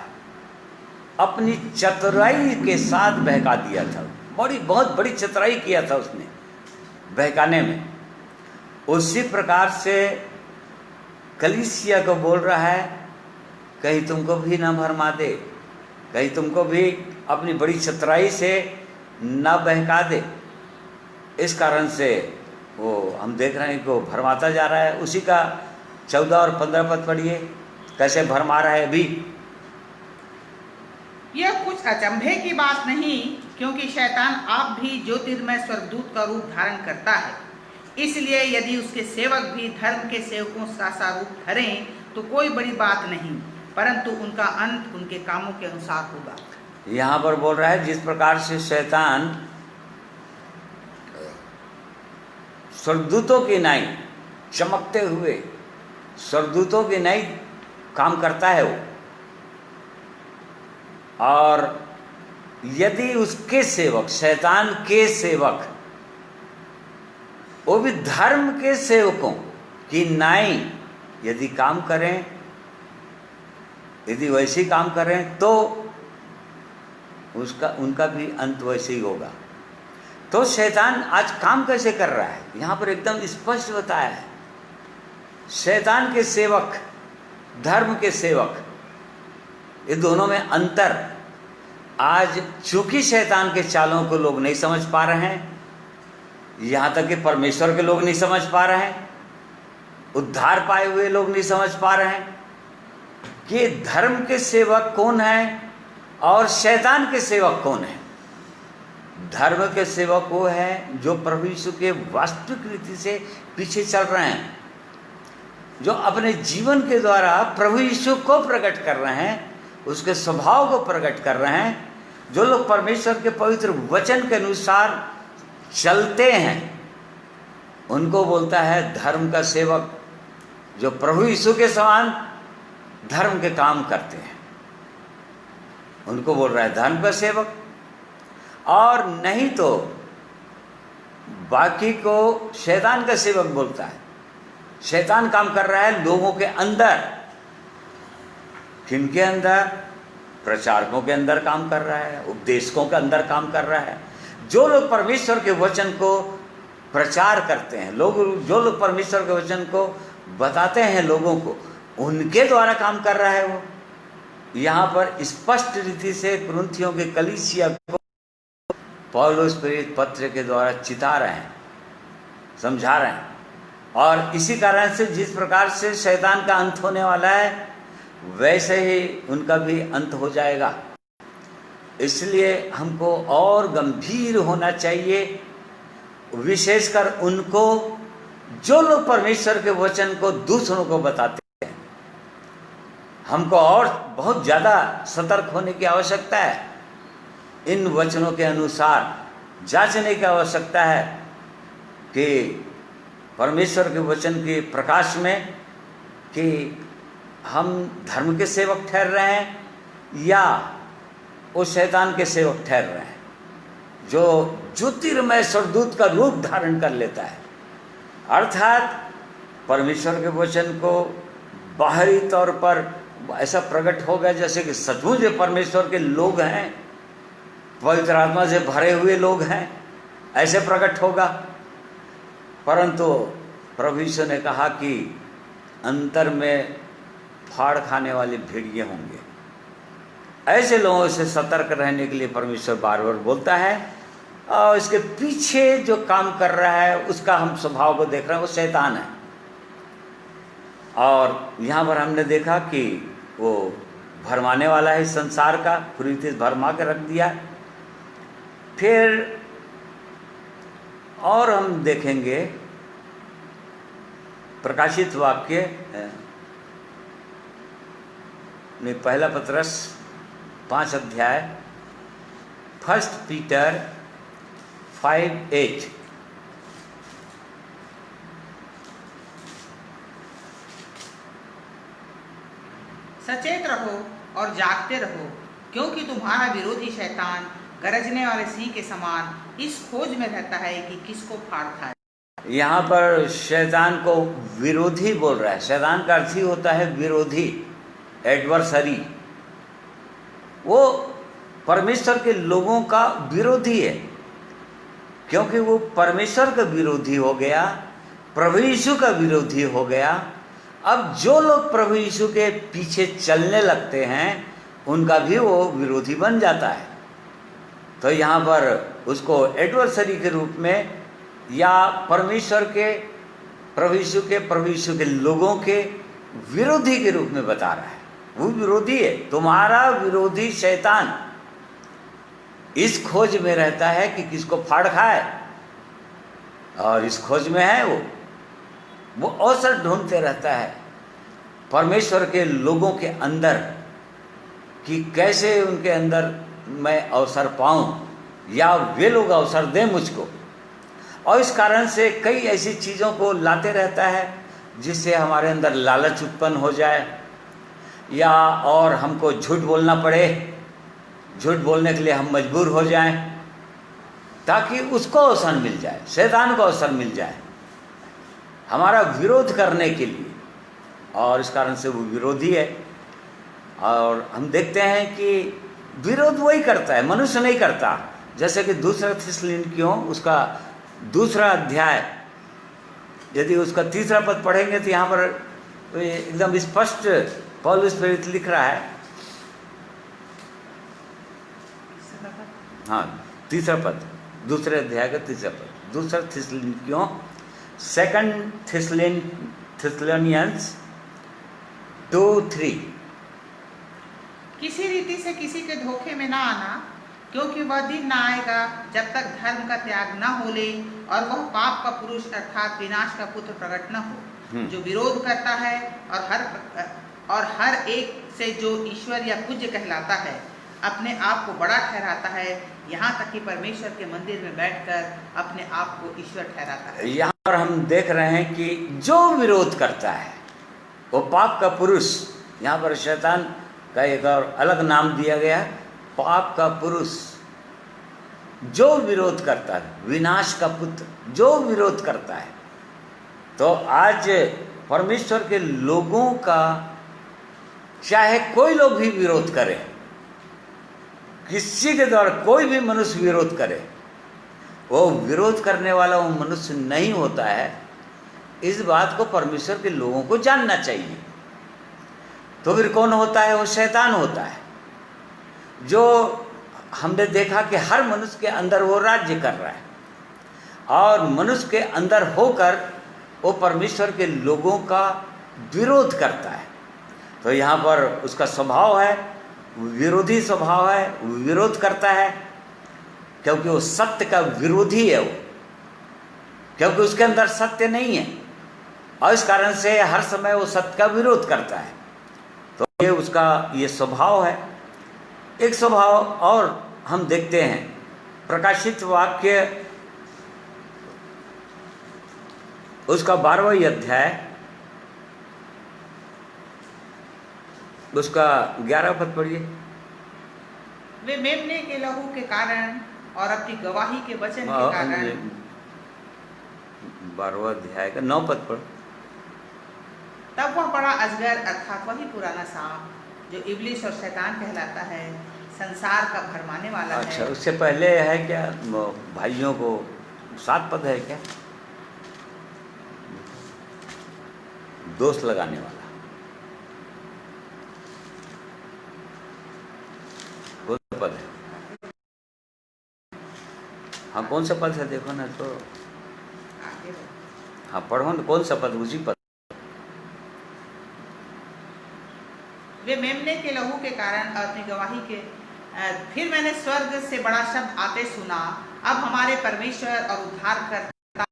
अपनी चतुराई के साथ बहका दिया था, बहुत बड़ी चतुराई किया था उसने बहकाने में, उसी प्रकार से कलीसिया को बोल रहा है कहीं तुमको भी ना भरमा दे, कहीं तुमको भी अपनी बड़ी चतुराई से ना बहका दे। इस कारण से वो हम देख रहे हैं कि वो भरमाता जा रहा है। उसी का 14 और 15 पद पढ़िए, कैसे भरमा रहा है अभी। यह कुछ अचंभे की बात नहीं, क्योंकि शैतान आप भी ज्योतिर्मय स्वर्गदूत का रूप धारण करता है। इसलिए यदि उसके सेवक भी धर्म के सेवकों सा रूप धरें तो कोई बड़ी बात नहीं, परंतु उनका अंत उनके कामों के अनुसार होगा। यहाँ पर बोल रहा है जिस प्रकार से शैतान स्वर्गदूतों की नाई चमकते हुए स्वर्गदूतों की नाई काम करता है वो, और यदि उसके सेवक, शैतान के सेवक, वो भी धर्म के सेवकों की नाई यदि काम करें, यदि वैसे काम करें तो उनका भी अंत वैसे ही होगा। तो शैतान आज काम कैसे कर रहा है, यहाँ पर एकदम स्पष्ट बताया है। शैतान के सेवक, धर्म के सेवक, ये दोनों में अंतर आज चूंकि शैतान के चालों को लोग नहीं समझ पा रहे हैं, यहाँ तक कि परमेश्वर के लोग नहीं समझ पा रहे हैं, उद्धार पाए हुए लोग नहीं समझ पा रहे हैं कि धर्म के सेवक कौन है और शैतान के सेवक कौन है। धर्म के सेवक वो है जो प्रभु यीशु के वास्तविक रीति से पीछे चल रहे हैं, जो अपने जीवन के द्वारा प्रभु यीशु को प्रकट कर रहे हैं, उसके स्वभाव को प्रकट कर रहे हैं। जो लोग परमेश्वर के पवित्र वचन के अनुसार चलते हैं उनको बोलता है धर्म का सेवक, जो प्रभु यीशु के समान धर्म के काम करते हैं, उनको बोल रहा है धर्म का सेवक। और नहीं तो बाकी को शैतान का सेवक बोलता है। शैतान काम कर रहा है लोगों के अंदर। किनके अंदर? प्रचारकों के अंदर काम कर रहा है, उपदेशकों के अंदर काम कर रहा है। जो लोग परमेश्वर के वचन को प्रचार करते हैं, जो लोग परमेश्वर के वचन को बताते हैं लोगों को, उनके द्वारा काम कर रहा है वो। यहाँ पर स्पष्ट रीति से कुरिन्थियों के कलीसिया को पौलुस प्रेरित पत्र के द्वारा चिता रहे हैं, समझा रहे हैं। और इसी कारण से जिस प्रकार से शैतान का अंत होने वाला है, वैसे ही उनका भी अंत हो जाएगा। इसलिए हमको और गंभीर होना चाहिए, विशेषकर उनको जो लोग परमेश्वर के वचन को दूसरों को बताते हैं। हमको और बहुत ज़्यादा सतर्क होने की आवश्यकता है। इन वचनों के अनुसार जांचने की आवश्यकता है कि परमेश्वर के वचन के प्रकाश में कि हम धर्म के सेवक ठहर रहे हैं या उस शैतान के सेवक ठहर रहे हैं जो ज्योतिर्मय स्वरदूत का रूप धारण कर लेता है। अर्थात परमेश्वर के वचन को बाहरी तौर पर ऐसा प्रकट होगा जैसे कि सचमुच परमेश्वर के लोग हैं, पवित्र आत्मा से भरे हुए लोग हैं, ऐसे प्रकट होगा। परंतु प्रभु यीशु ने कहा कि अंतर में फाड़ खाने वाले भेड़िए होंगे। ऐसे लोगों से सतर्क रहने के लिए परमेश्वर बार बार बोलता है। और इसके पीछे जो काम कर रहा है उसका हम स्वभाव को देख रहे हैं, वो शैतान है। और यहाँ पर हमने देखा कि वो भरमाने वाला है संसार का, पूरी तरह भरमा के रख दिया। फिर और हम देखेंगे प्रकाशित वाक्य में पहला पत्रस 5 अध्याय 1 पीटर 5:8। सचेत रहो और जागते रहो, क्योंकि तुम्हारा विरोधी शैतान गरजने वाले सिंह के समान इस खोज में रहता है कि किसको फाड़ खाए। यहाँ पर शैतान को विरोधी बोल रहा है। शैतान का अर्थ ही होता है विरोधी, एडवर्सरी। वो परमेश्वर के लोगों का विरोधी है, क्योंकि वो परमेश्वर का विरोधी हो गया, प्रभु यीशु का विरोधी हो गया। अब जो लोग प्रभु यीशु के पीछे चलने लगते हैं उनका भी वो विरोधी बन जाता है। तो यहाँ पर उसको एडवर्सरी के रूप में या परमेश्वर के प्रभु यीशु के लोगों के विरोधी के रूप में बता रहा है। वो विरोधी है, तुम्हारा विरोधी शैतान इस खोज में रहता है कि किसको फाड़ खाए, और इस खोज में है वो अवसर ढूंढते रहता है परमेश्वर के लोगों के अंदर कि कैसे उनके अंदर मैं अवसर पाऊं या वे लोग अवसर दें मुझको। और इस कारण से कई ऐसी चीज़ों को लाते रहता है जिससे हमारे अंदर लालच उत्पन्न हो जाए, या और हमको झूठ बोलना पड़े, झूठ बोलने के लिए हम मजबूर हो जाएं, ताकि उसको अवसर मिल जाए, शैतान को अवसर मिल जाए हमारा विरोध करने के लिए। और इस कारण से वो विरोधी है। और हम देखते हैं कि विरोध वही करता है, मनुष्य नहीं करता। जैसे कि दूसरा थिस्सलुनीकियों उसका 2 अध्याय, यदि उसका 3 पद पढ़ेंगे तो यहाँ पर एकदम स्पष्ट पौलुस प्रेरित लिख रहा है। हाँ, 3 पद, 2 अध्याय का 3 पद, 2 थिस्सलुनीकियों 2 थिस्सलुनियंस 2:3। किसी रीति से किसी के धोखे में ना आना, क्योंकि वह दिन ना आएगा जब तक धर्म का त्याग न हो ले और वह पाप का पुरुष अर्थात विनाश का पुत्र प्रकट न हो, जो विरोध करता है और हर एक से जो ईश्वर या पूज्य कहलाता है अपने आप को बड़ा ठहराता है, यहाँ तक कि परमेश्वर के मंदिर में बैठकर अपने आप को ईश्वर ठहराता है। यहाँ पर हम देख रहे हैं कि जो विरोध करता है वो पाप का पुरुष। यहाँ पर शैतान का एक और अलग नाम दिया गया है, पाप का पुरुष। जो विरोध करता है, विनाश का पुत्र जो विरोध करता है। तो आज परमेश्वर के लोगों का चाहे कोई लोग भी विरोध करे, किसी के द्वारा कोई भी मनुष्य विरोध करे, वो विरोध करने वाला वो मनुष्य नहीं होता है। इस बात को परमेश्वर के लोगों को जानना चाहिए। तो फिर कौन होता है? वो शैतान होता है, जो हमने देखा कि हर मनुष्य के अंदर वो राज्य कर रहा है और मनुष्य के अंदर होकर वो परमेश्वर के लोगों का विरोध करता है। तो यहाँ पर उसका स्वभाव है, विरोधी स्वभाव है, विरोध करता है, क्योंकि वो सत्य का विरोधी है वो, क्योंकि उसके अंदर सत्य नहीं है और इस कारण से हर समय वो सत्य का विरोध करता है। तो ये उसका ये स्वभाव है। एक स्वभाव और हम देखते हैं, प्रकाशित वाक्य उसका 12वां अध्याय उसका 11 पद पढ़िए। वे मेमने के लहू के कारण और अपनी गवाही के वचन के कारण। 12वां अध्याय का 9 पद पढ़। तब वह बड़ा अजगर अर्थात वही पुराना सांप जो इब्लिस और शैतान कहलाता है, संसार का भरमाने वाला है। अच्छा, उससे पहले है क्या भाइयों को 7 पद है क्या? दोष लगाने वाला कौन सा पद है? हाँ, कौन सा पद है देखो ना तो। आगे बढ़ो। हाँ पढ़ो ना, कौन सा पद? उसी पद। वे मेमने के लहू के कारण और अपनी गवाही के। फिर मैंने स्वर्ग से बड़ा शब्द आते सुना, अब हमारे परमेश्वर और उद्धारकर्ता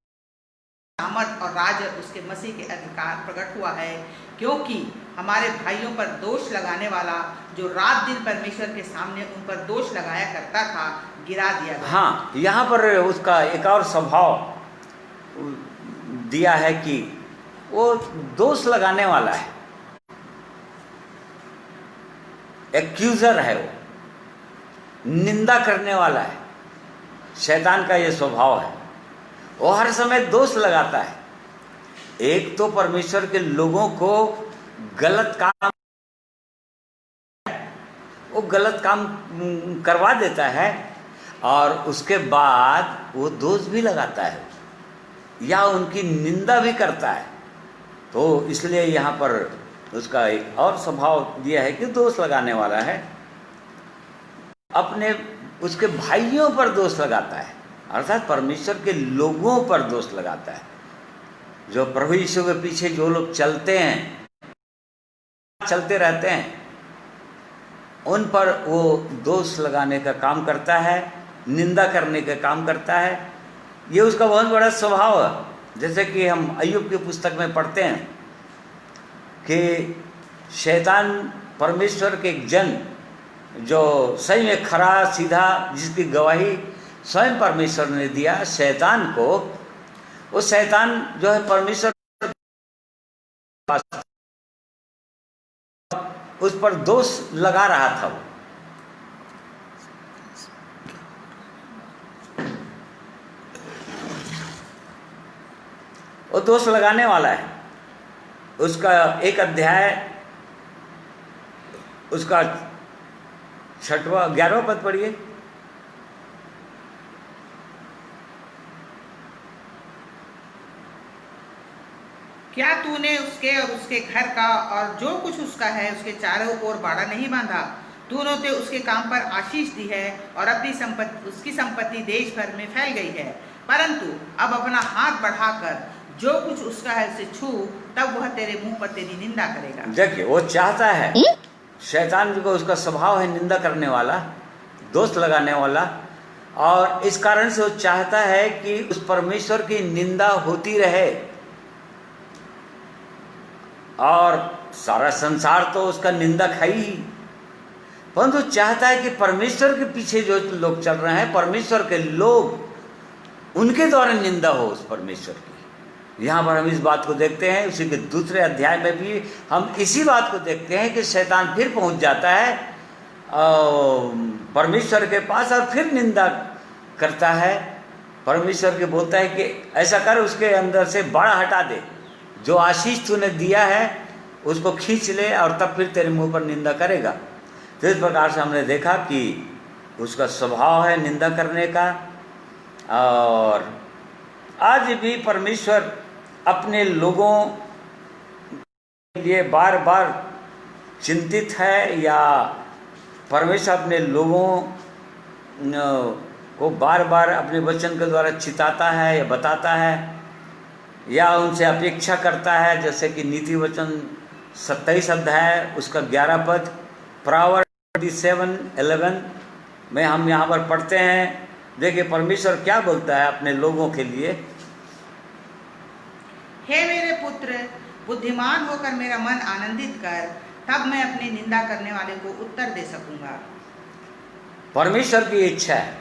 सामर्थ और राज उसके मसीह के अधिकार प्रकट हुआ है, क्योंकि हमारे भाइयों पर दोष लगाने वाला जो रात दिन परमेश्वर के सामने उन पर दोष लगाया करता था, गिरा दिया गया। हाँ, यहाँ पर उसका एक और स्वभाव दिया है कि वो दोष लगाने वाला है, एक्यूजर है, वो निंदा करने वाला है। शैतान का ये स्वभाव है, वो हर समय दोष लगाता है। एक तो परमेश्वर के लोगों को गलत काम करवा देता है और उसके बाद वो दोष भी लगाता है या उनकी निंदा भी करता है। तो इसलिए यहाँ पर उसका एक और स्वभाव दिया है कि दोष लगाने वाला है, अपने उसके भाइयों पर दोष लगाता है, अर्थात परमेश्वर के लोगों पर दोष लगाता है। जो प्रभु यीशु के पीछे जो लोग चलते रहते हैं, उन पर वो दोष लगाने का काम करता है, निंदा करने का काम करता है। ये उसका बहुत बड़ा स्वभाव है। जैसे कि हम अय्यूब की पुस्तक में पढ़ते हैं कि शैतान परमेश्वर के एक जन जो सही में खरा सीधा, जिसकी गवाही स्वयं परमेश्वर ने दिया शैतान को, वो शैतान जो है परमेश्वर उस पर दोष लगा रहा था। वो दोष लगाने वाला है। उसका एक अध्याय उसका 11वां पद पढ़िए। क्या तूने उसके और उसके घर का और जो कुछ उसका है उसके चारों ओर बाड़ा नहीं बांधा? तूने तो उसके काम पर आशीष दी है और अपनी संपत्ति, उसकी संपत्ति देश भर में फैल गई है। परंतु अब अपना हाथ बढ़ाकर जो कुछ उसका है उसे छू, तब वह तेरे मुंह पर तेरी निंदा करेगा। देखिए, वो चाहता है, शैतान को उसका स्वभाव है निंदा करने वाला, दोष लगाने वाला, और इस कारण से वो चाहता है कि उस परमेश्वर की निंदा होती रहे और सारा संसार तो उसका निंदक है ही। परंतु चाहता है कि परमेश्वर के पीछे जो लोग चल रहे हैं, परमेश्वर के लोग, उनके द्वारा निंदा हो उस परमेश्वर की। यहाँ पर हम इस बात को देखते हैं। उसी के दूसरे अध्याय में भी हम इसी बात को देखते हैं कि शैतान फिर पहुंच जाता है परमेश्वर के पास और फिर निंदा करता है, परमेश्वर के बोलता है कि ऐसा कर, उसके अंदर से बाड़ा हटा दे, जो आशीष तूने दिया है उसको खींच ले और तब फिर तेरे मुंह पर निंदा करेगा। तो इस प्रकार से हमने देखा कि उसका स्वभाव है निंदा करने का। और आज भी परमेश्वर अपने लोगों के लिए बार बार चिंतित है, या परमेश्वर अपने लोगों को बार बार अपने वचन के द्वारा चिताता है या बताता है, या उनसे अपेक्षा करता है। जैसे कि नीति वचन 27 अध्याय उसका 11 पद, प्रावर 27:11 में हम यहाँ पर पढ़ते हैं। देखिए परमेश्वर क्या बोलता है अपने लोगों के लिए। हे मेरे पुत्र, बुद्धिमान होकर मेरा मन आनंदित कर, तब मैं अपनी निंदा करने वाले को उत्तर दे सकूंगा। परमेश्वर की इच्छा है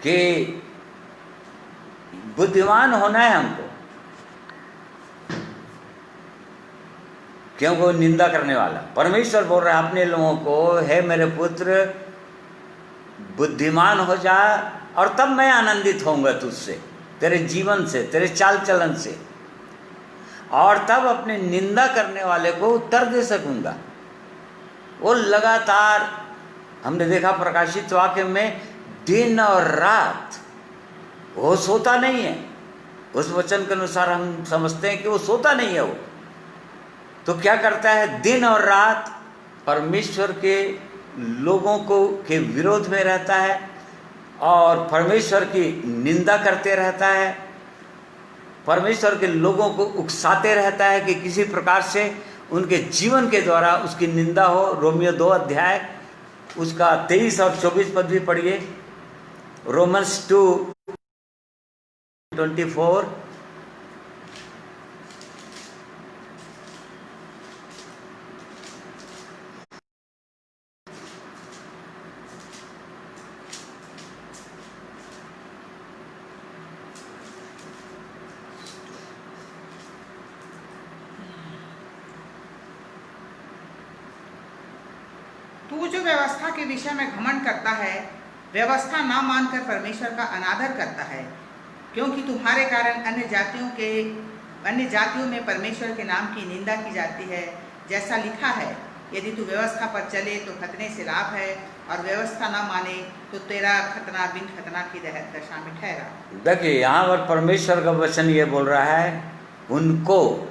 कि बुद्धिमान होना है हमको, क्योंकि वो निंदा करने वाला। परमेश्वर बोल रहा है अपने लोगों को, हे मेरे पुत्र बुद्धिमान हो जा, और तब मैं आनंदित होऊंगा तुझसे, तेरे जीवन से, तेरे चाल चलन से, और तब अपने निंदा करने वाले को उत्तर दे सकूंगा। वो लगातार हमने देखा प्रकाशित वाक्य में दिन और रात वो सोता नहीं है। उस वचन के अनुसार हम समझते हैं कि वो सोता नहीं है। वो तो क्या करता है, दिन और रात परमेश्वर के लोगों को के विरोध में रहता है और परमेश्वर की निंदा करते रहता है, परमेश्वर के लोगों को उकसाते रहता है कि किसी प्रकार से उनके जीवन के द्वारा उसकी निंदा हो। रोमियो 2 अध्याय उसका 23 और 24 पद भी पढ़िए। रोमन्स 2:24। तू जो व्यवस्था के विषय में घमंड करता है, व्यवस्था ना मानकर परमेश्वर का अनादर करता है, क्योंकि तुम्हारे कारण अन्य जातियों में परमेश्वर के नाम की निंदा की जाती है। जैसा लिखा है, यदि तू व्यवस्था पर चले तो खतने से लाभ है, और व्यवस्था ना माने तो तेरा खतना बिन खतना की दशा में ठहरा। देखिए यहाँ पर परमेश्वर का वचन ये बोल रहा है, उनको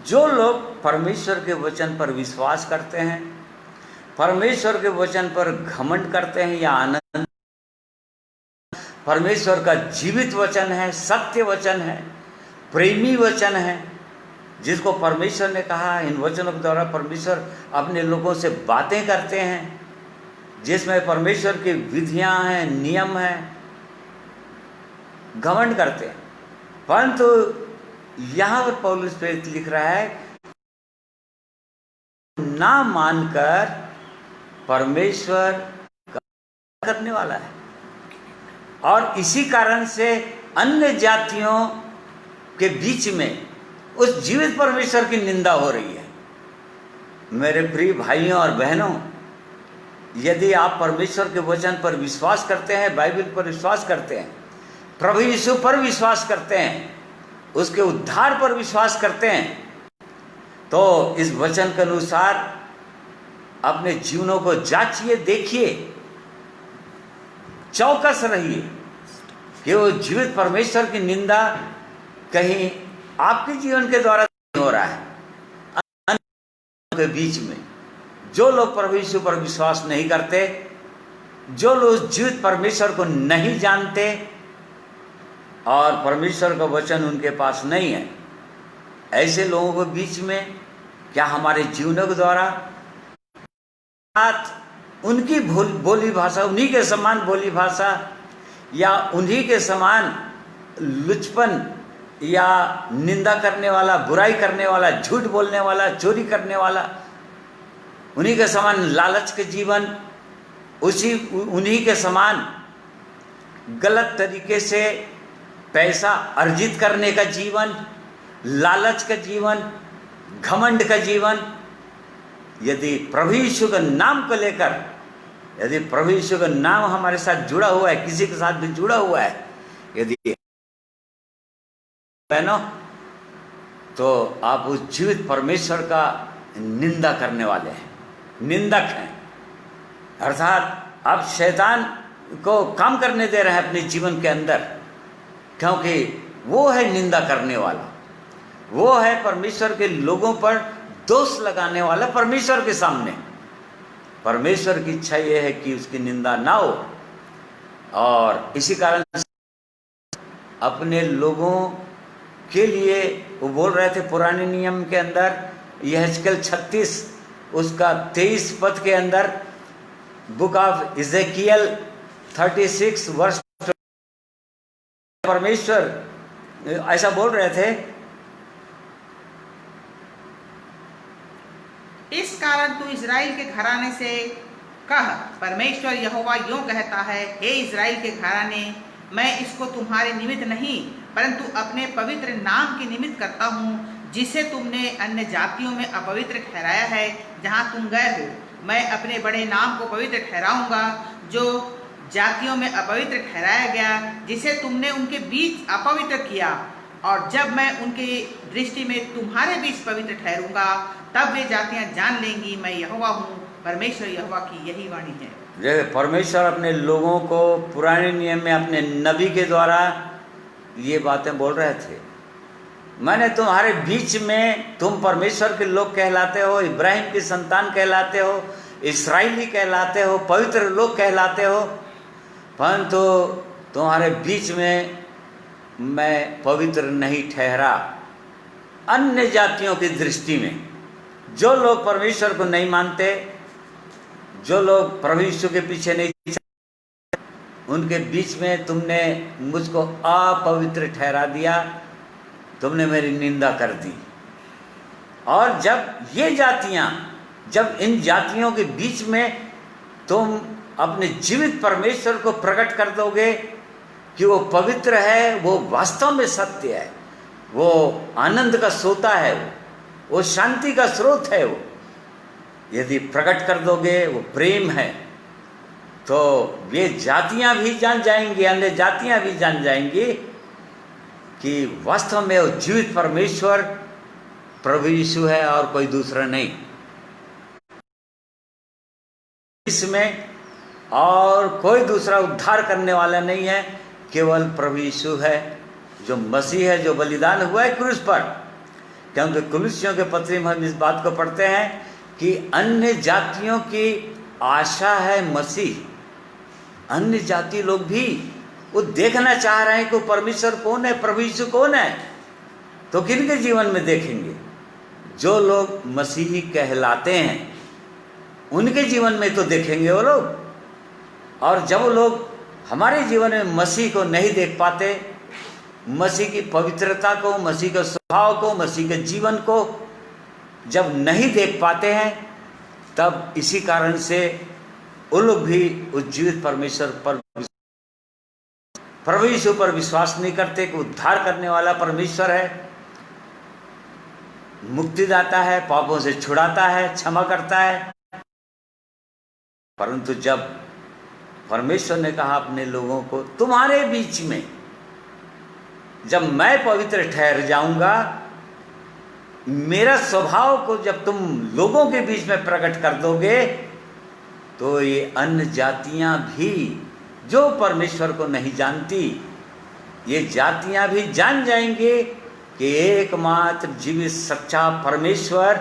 जो लोग परमेश्वर के वचन पर विश्वास करते हैं, परमेश्वर के वचन पर घमंड करते हैं या आनंद, परमेश्वर का जीवित वचन है, सत्य वचन है, प्रेमी वचन है, जिसको परमेश्वर ने कहा, इन वचनों के द्वारा परमेश्वर अपने लोगों से बातें करते हैं, जिसमें परमेश्वर की विधियां हैं, नियम हैं, घमंड करते हैं। परंतु यहाँ पर पौलुस प्रेरित लिख रहा है, ना मानकर परमेश्वर करने वाला है, और इसी कारण से अन्य जातियों के बीच में उस जीवित परमेश्वर की निंदा हो रही है। मेरे प्रिय भाइयों और बहनों, यदि आप परमेश्वर के वचन पर विश्वास करते हैं, बाइबल पर विश्वास करते हैं, प्रभु यीशु पर विश्वास करते हैं, उसके उद्धार पर विश्वास करते हैं, तो इस वचन के अनुसार अपने जीवनों को जांचिए, देखिए, चौकस रहिए कि वो जीवित परमेश्वर की निंदा कहीं आपके जीवन के द्वारा नहीं हो रहा है। अन्य के बीच में जो लोग प्रभु यीशु पर विश्वास नहीं करते, जो लोग जीवित परमेश्वर को नहीं जानते और परमेश्वर का वचन उनके पास नहीं है, ऐसे लोगों के बीच में क्या हमारे जीवनों के द्वारा उनकी बोली भाषा, उन्हीं के समान बोली भाषा, या उन्हीं के समान लुचपन या निंदा करने वाला, बुराई करने वाला, झूठ बोलने वाला, चोरी करने वाला, उन्हीं के समान लालच के जीवन, उन्हीं के समान गलत तरीके से पैसा अर्जित करने का जीवन, लालच का जीवन, घमंड का जीवन, यदि प्रभु यीशु के नाम को लेकर यदि प्रभु यीशु का नाम हमारे साथ जुड़ा हुआ है, किसी के साथ भी जुड़ा हुआ है, यदि बहनों, तो आप उस जीवित परमेश्वर का निंदा करने वाले हैं, निंदक हैं। अर्थात आप शैतान को काम करने दे रहे हैं अपने जीवन के अंदर, क्योंकि वो है निंदा करने वाला, वो है परमेश्वर के लोगों पर दोष लगाने वाला परमेश्वर के सामने। परमेश्वर की इच्छा ये है कि उसकी निंदा ना हो, और इसी कारण अपने लोगों के लिए वो बोल रहे थे पुराने नियम के अंदर, यहेजकेल 36 उसका 23 पद के अंदर, बुक ऑफ इज़ेकियल 36 वर्ष, परमेश्वर ऐसा बोल रहे थे, इस कारण तू इज़राइल के घराने से कह, परमेश्वर यहोवा यूं कहता है, हे इज़राइल के घराने, मैं इसको तुम्हारे निमित्त नहीं परंतु अपने पवित्र नाम के निमित्त करता हूँ, जिसे तुमने अन्य जातियों में अपवित्र ठहराया है जहाँ तुम गए हो। मैं अपने बड़े नाम को पवित्र ठहराऊंगा, जो जातियों में अपवित्र ठहराया गया, जिसे तुमने उनके बीच अपवित्र किया। और जब मैं उनके दृष्टि में तुम्हारे बीच पवित्र ठहरूंगा, तब वे जातियां जान लेंगी मैं यहोवा हूँ। परमेश्वर यहोवा की यही वाणी है। जैसे परमेश्वर अपने लोगों को पुराने नियम में अपने नबी के द्वारा ये बातें बोल रहे थे, मैंने तुम्हारे बीच में, तुम परमेश्वर के लोग कहलाते हो, इब्राहिम की संतान कहलाते हो, इस्राएली कहलाते हो, पवित्र लोग कहलाते हो, परंतु तुम्हारे बीच में मैं पवित्र नहीं ठहरा। अन्य जातियों की दृष्टि में जो लोग परमेश्वर को नहीं मानते, जो लोग प्रभु यीशु के पीछे नहीं, उनके बीच में तुमने मुझको अपवित्र ठहरा दिया, तुमने मेरी निंदा कर दी। और जब ये जातियां, जब इन जातियों के बीच में तुम अपने जीवित परमेश्वर को प्रकट कर दोगे कि वो पवित्र है, वो वास्तव में सत्य है, वो आनंद का सोता है, वो शांति का स्रोत है, वो यदि प्रकट कर दोगे, वो प्रेम है, तो ये जातियां भी जान जाएंगी, अन्य जातियां भी जान जाएंगी कि वास्तव में वो जीवित परमेश्वर प्रभु यीशु है और कोई दूसरा नहीं। इसमें और कोई दूसरा उद्धार करने वाला नहीं है, केवल प्रभु यीशु है, जो मसीह है, जो बलिदान हुआ है क्रूस पर। क्योंकि कुलुस्सियों के पत्री में हम इस बात को पढ़ते हैं कि अन्य जातियों की आशा है मसीह। अन्य जाति लोग भी वो देखना चाह रहे हैं कि परमेश्वर कौन है, प्रभु यीशु कौन है। तो किनके जीवन में देखेंगे? जो लोग मसीही कहलाते हैं उनके जीवन में तो देखेंगे वो लोग। और जब वो लोग हमारे जीवन में मसीह को नहीं देख पाते, मसीह की पवित्रता को, मसीह के स्वभाव को, मसीह के जीवन को जब नहीं देख पाते हैं, तब इसी कारण से वो लोग भी उस जीवित परमेश्वर पर, प्रभु यीशु पर विश्वास नहीं करते कि उद्धार करने वाला परमेश्वर है, मुक्तिदाता है, पापों से छुड़ाता है, क्षमा करता है। परंतु जब परमेश्वर ने कहा अपने लोगों को, तुम्हारे बीच में जब मैं पवित्र ठहर जाऊंगा, मेरा स्वभाव को जब तुम लोगों के बीच में प्रकट कर दोगे, तो ये अन्य जातियां भी जो परमेश्वर को नहीं जानती, ये जातियां भी जान जाएंगे कि एकमात्र जीवित सच्चा परमेश्वर,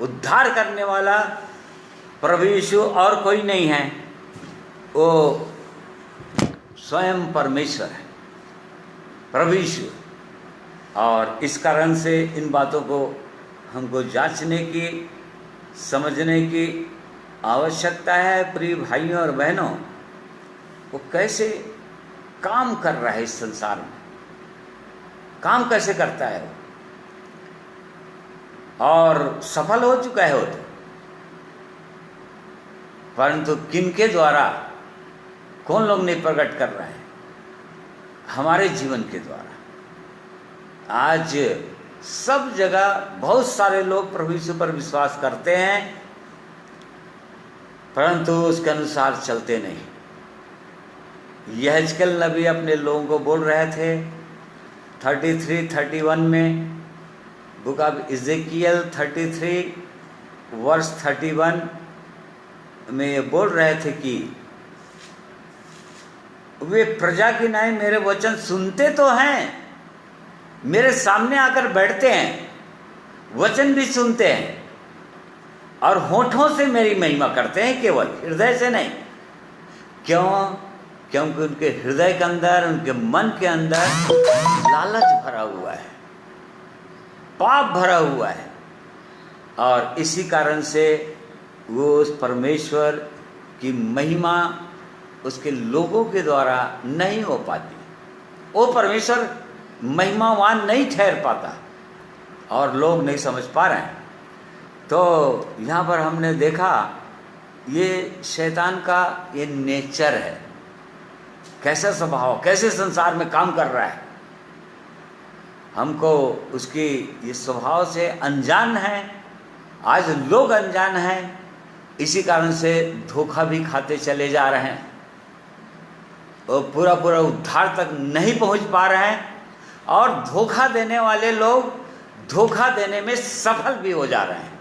उद्धार करने वाला प्रभु यीशु और कोई नहीं है, वो स्वयं परमेश्वर है, प्रभु यीशु। और इस कारण से इन बातों को हमको जांचने की, समझने की आवश्यकता है। प्रिय भाइयों और बहनों, वो कैसे काम कर रहा है इस संसार में, काम कैसे करता है वो, और सफल हो चुका है वो तो, परंतु किनके द्वारा, कौन लोग नहीं प्रकट कर रहे हैं? हमारे जीवन के द्वारा। आज सब जगह बहुत सारे लोग प्रभु यीशु पर विश्वास करते हैं, परंतु उसके अनुसार चलते नहीं। यहेजकेल नबी अपने लोगों को बोल रहे थे 33-31 में, बुक ऑफ इज़ेकियल 33 वर्स 31 में ये बोल रहे थे कि वे प्रजा की नाई मेरे वचन सुनते तो हैं, मेरे सामने आकर बैठते हैं, वचन भी सुनते हैं और होठों से मेरी महिमा करते हैं, केवल हृदय से नहीं। क्यों? क्योंकि उनके हृदय के अंदर, उनके मन के अंदर लालच भरा हुआ है, पाप भरा हुआ है, और इसी कारण से वो उस परमेश्वर की महिमा उसके लोगों के द्वारा नहीं हो पाती। वो परमेश्वर महिमावान नहीं ठहर पाता और लोग नहीं समझ पा रहे हैं। तो यहाँ पर हमने देखा ये शैतान का ये नेचर है, कैसा स्वभाव, कैसे संसार में काम कर रहा है। हमको उसकी ये स्वभाव से अनजान है, आज लोग अनजान हैं, इसी कारण से धोखा भी खाते चले जा रहे हैं और पूरा पूरा उद्धार तक नहीं पहुंच पा रहे हैं, और धोखा देने वाले लोग धोखा देने में सफल भी हो जा रहे हैं।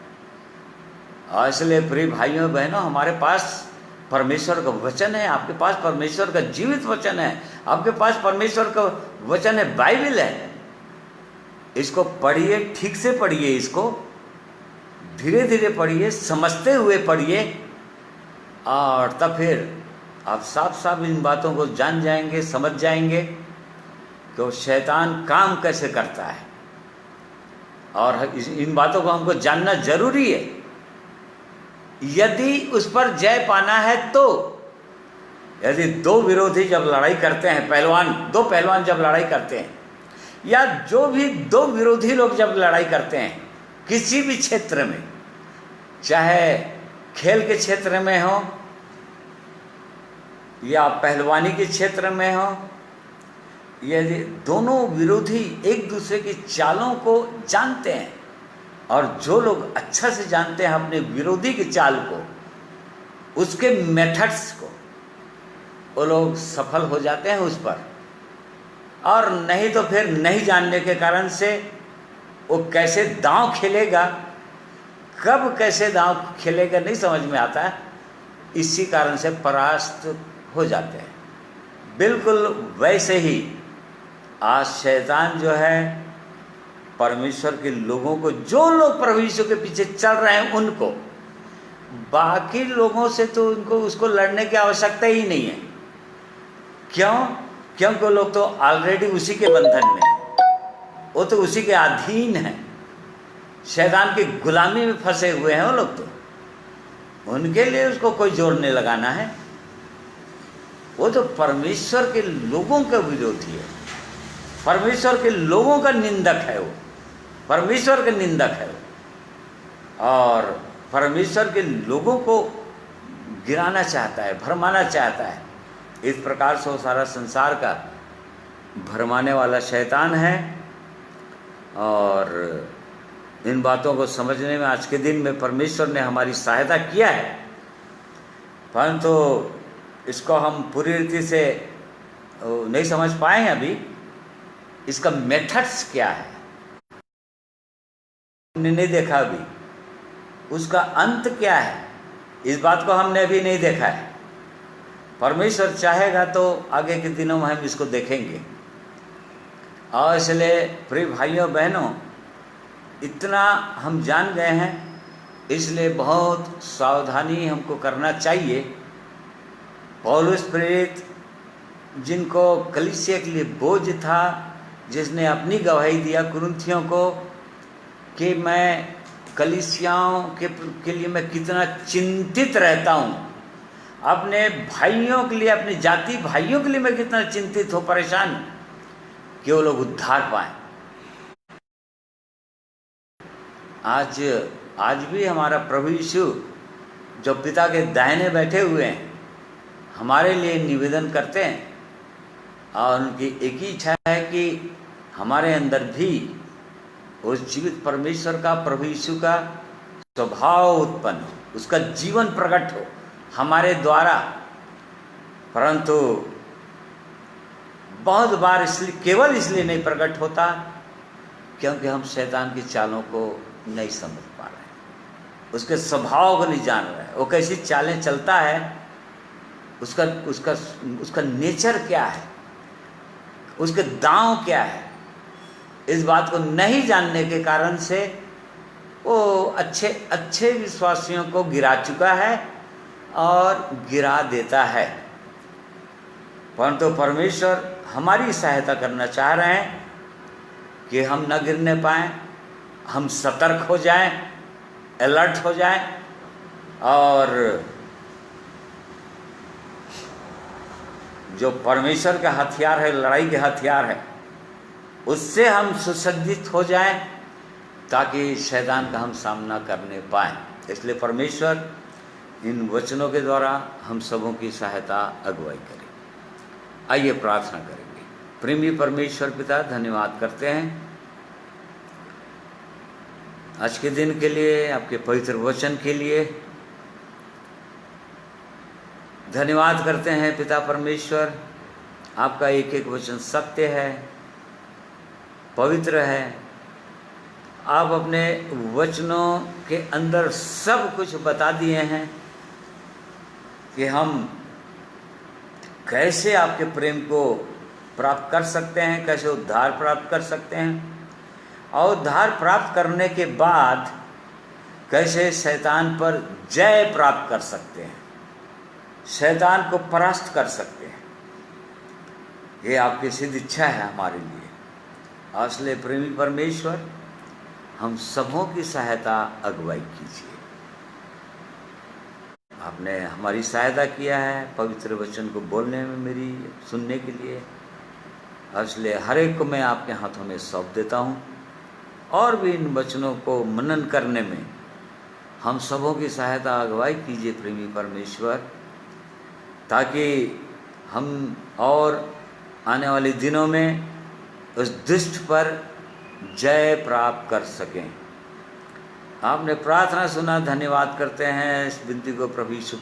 और इसलिए प्रिय भाइयों बहनों, हमारे पास परमेश्वर का वचन है, आपके पास परमेश्वर का जीवित वचन है, आपके पास परमेश्वर का वचन है, बाइबल है। इसको पढ़िए, ठीक से पढ़िए, इसको धीरे धीरे पढ़िए, समझते हुए पढ़िए, और तब फिर आप साफ साफ इन बातों को जान जाएंगे, समझ जाएंगे कि शैतान काम कैसे करता है। और इन बातों को हमको जानना जरूरी है। यदि उस पर जय पाना है तो, यदि दो विरोधी जब लड़ाई करते हैं, दो पहलवान जब लड़ाई करते हैं, या जो भी दो विरोधी लोग जब लड़ाई करते हैं किसी भी क्षेत्र में, चाहे खेल के क्षेत्र में हो या पहलवानी के क्षेत्र में हो, यदि दोनों विरोधी एक दूसरे की चालों को जानते हैं, और जो लोग अच्छा से जानते हैं अपने विरोधी की चाल को, उसके मेथड्स को, वो लोग सफल हो जाते हैं उस पर। और नहीं तो फिर नहीं जानने के कारण से वो कैसे दांव खेलेगा, कब कैसे दांव खेलेगा नहीं समझ में आता है, इसी कारण से परास्त हो जाते हैं। बिल्कुल वैसे ही आज शैतान जो है परमेश्वर के लोगों को, जो लोग प्रभु यीशु के पीछे चल रहे हैं उनको, बाकी लोगों से तो उनको उसको लड़ने की आवश्यकता ही नहीं है। क्यों? क्योंकि वो लोग तो ऑलरेडी उसी के बंधन में हैं, वो तो उसी के अधीन हैं, शैतान की गुलामी में फंसे हुए हैं वो लोग। तो उनके लिए उसको कोई जोर नहीं लगाना है। वो तो परमेश्वर के लोगों का विरोधी है, परमेश्वर के लोगों का निंदक है, वो परमेश्वर का निंदक है वो, और परमेश्वर के लोगों को गिराना चाहता है, भरमाना चाहता है। इस प्रकार से वो सारा संसार का भरमाने वाला शैतान है। और इन बातों को समझने में आज के दिन में परमेश्वर ने हमारी सहायता किया है, परंतु इसको हम पूरी रीति से नहीं समझ पाए हैं अभी। इसका मेथड्स क्या है हमने नहीं देखा अभी, उसका अंत क्या है इस बात को हमने अभी नहीं देखा है। परमेश्वर चाहेगा तो आगे के दिनों में हम इसको देखेंगे। और इसलिए प्रिय भाइयों बहनों, इतना हम जान गए हैं, इसलिए बहुत सावधानी हमको करना चाहिए। पौलुस प्रेरित, जिनको कलीसिया के लिए बोझ था, जिसने अपनी गवाही दिया कुरिन्थियों को कि मैं कलीसियाओं के लिए मैं कितना चिंतित रहता हूँ, अपने भाइयों के लिए, अपने जाति भाइयों के लिए मैं कितना चिंतित हूँ, परेशान हूँ कि वो लोग उद्धार पाएं। आज भी हमारा प्रभु यीशु जो पिता के दाहिने बैठे हुए हैं, हमारे लिए निवेदन करते हैं, और उनकी एक ही इच्छा है कि हमारे अंदर भी उस जीवित परमेश्वर का, प्रभु यीशु का स्वभाव उत्पन्न हो, उसका जीवन प्रकट हो, हमारे द्वारा, परंतु बहुत बार इसलिए, केवल इसलिए नहीं प्रकट होता क्योंकि हम शैतान की चालों को नहीं समझ पा रहे हैं, उसके स्वभाव को नहीं जान रहे हैं, वो कैसी चालें चलता है, उसका उसका उसका नेचर क्या है, उसके दांव क्या है। इस बात को नहीं जानने के कारण से वो अच्छे अच्छे विश्वासियों को गिरा चुका है और गिरा देता है। परंतु परमेश्वर हमारी सहायता करना चाह रहे हैं कि हम न गिरने पाएं, हम सतर्क हो जाएं, अलर्ट हो जाएं और जो परमेश्वर का हथियार है, लड़ाई के हथियार है, उससे हम सुसज्जित हो जाएं ताकि शैतान का हम सामना करने पाएं। इसलिए परमेश्वर इन वचनों के द्वारा हम सबों की सहायता अगुवाई करे। आइए प्रार्थना करेंगे। प्रेमी परमेश्वर पिता, धन्यवाद करते हैं आज के दिन के लिए, आपके पवित्र वचन के लिए धन्यवाद करते हैं पिता परमेश्वर। आपका एक एक वचन सत्य है, पवित्र है। आप अपने वचनों के अंदर सब कुछ बता दिए हैं कि हम कैसे आपके प्रेम को प्राप्त कर सकते हैं, कैसे उद्धार प्राप्त कर सकते हैं, और उद्धार प्राप्त करने के बाद कैसे शैतान पर जय प्राप्त कर सकते हैं, शैतान को परास्त कर सकते हैं। ये आपकी सिद्ध इच्छा है हमारे लिए। इसलिए प्रेमी परमेश्वर, हम सबों की सहायता अगुवाई कीजिए। आपने हमारी सहायता किया है पवित्र वचन को बोलने में, मेरी सुनने के लिए। इसलिए हर एक को मैं आपके हाथों में सौंप देता हूँ, और भी इन वचनों को मनन करने में हम सबों की सहायता अगुवाई कीजिए प्रेमी परमेश्वर, ताकि हम और आने वाले दिनों में उस दुष्ट पर जय प्राप्त कर सकें। आपने प्रार्थना सुना, धन्यवाद करते हैं। इस विनती को प्रभु यीशु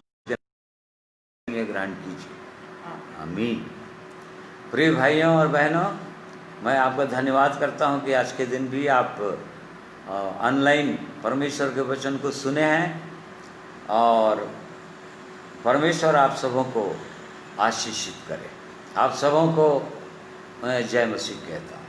में ग्रहण कीजिए, आमीन। प्रिय भाइयों और बहनों, मैं आपका धन्यवाद करता हूं कि आज के दिन भी आप ऑनलाइन परमेश्वर के वचन को सुने हैं, और परमेश्वर आप सबों को आशीषित करे। आप सबों को मैं जय मसीह कहता हूँ।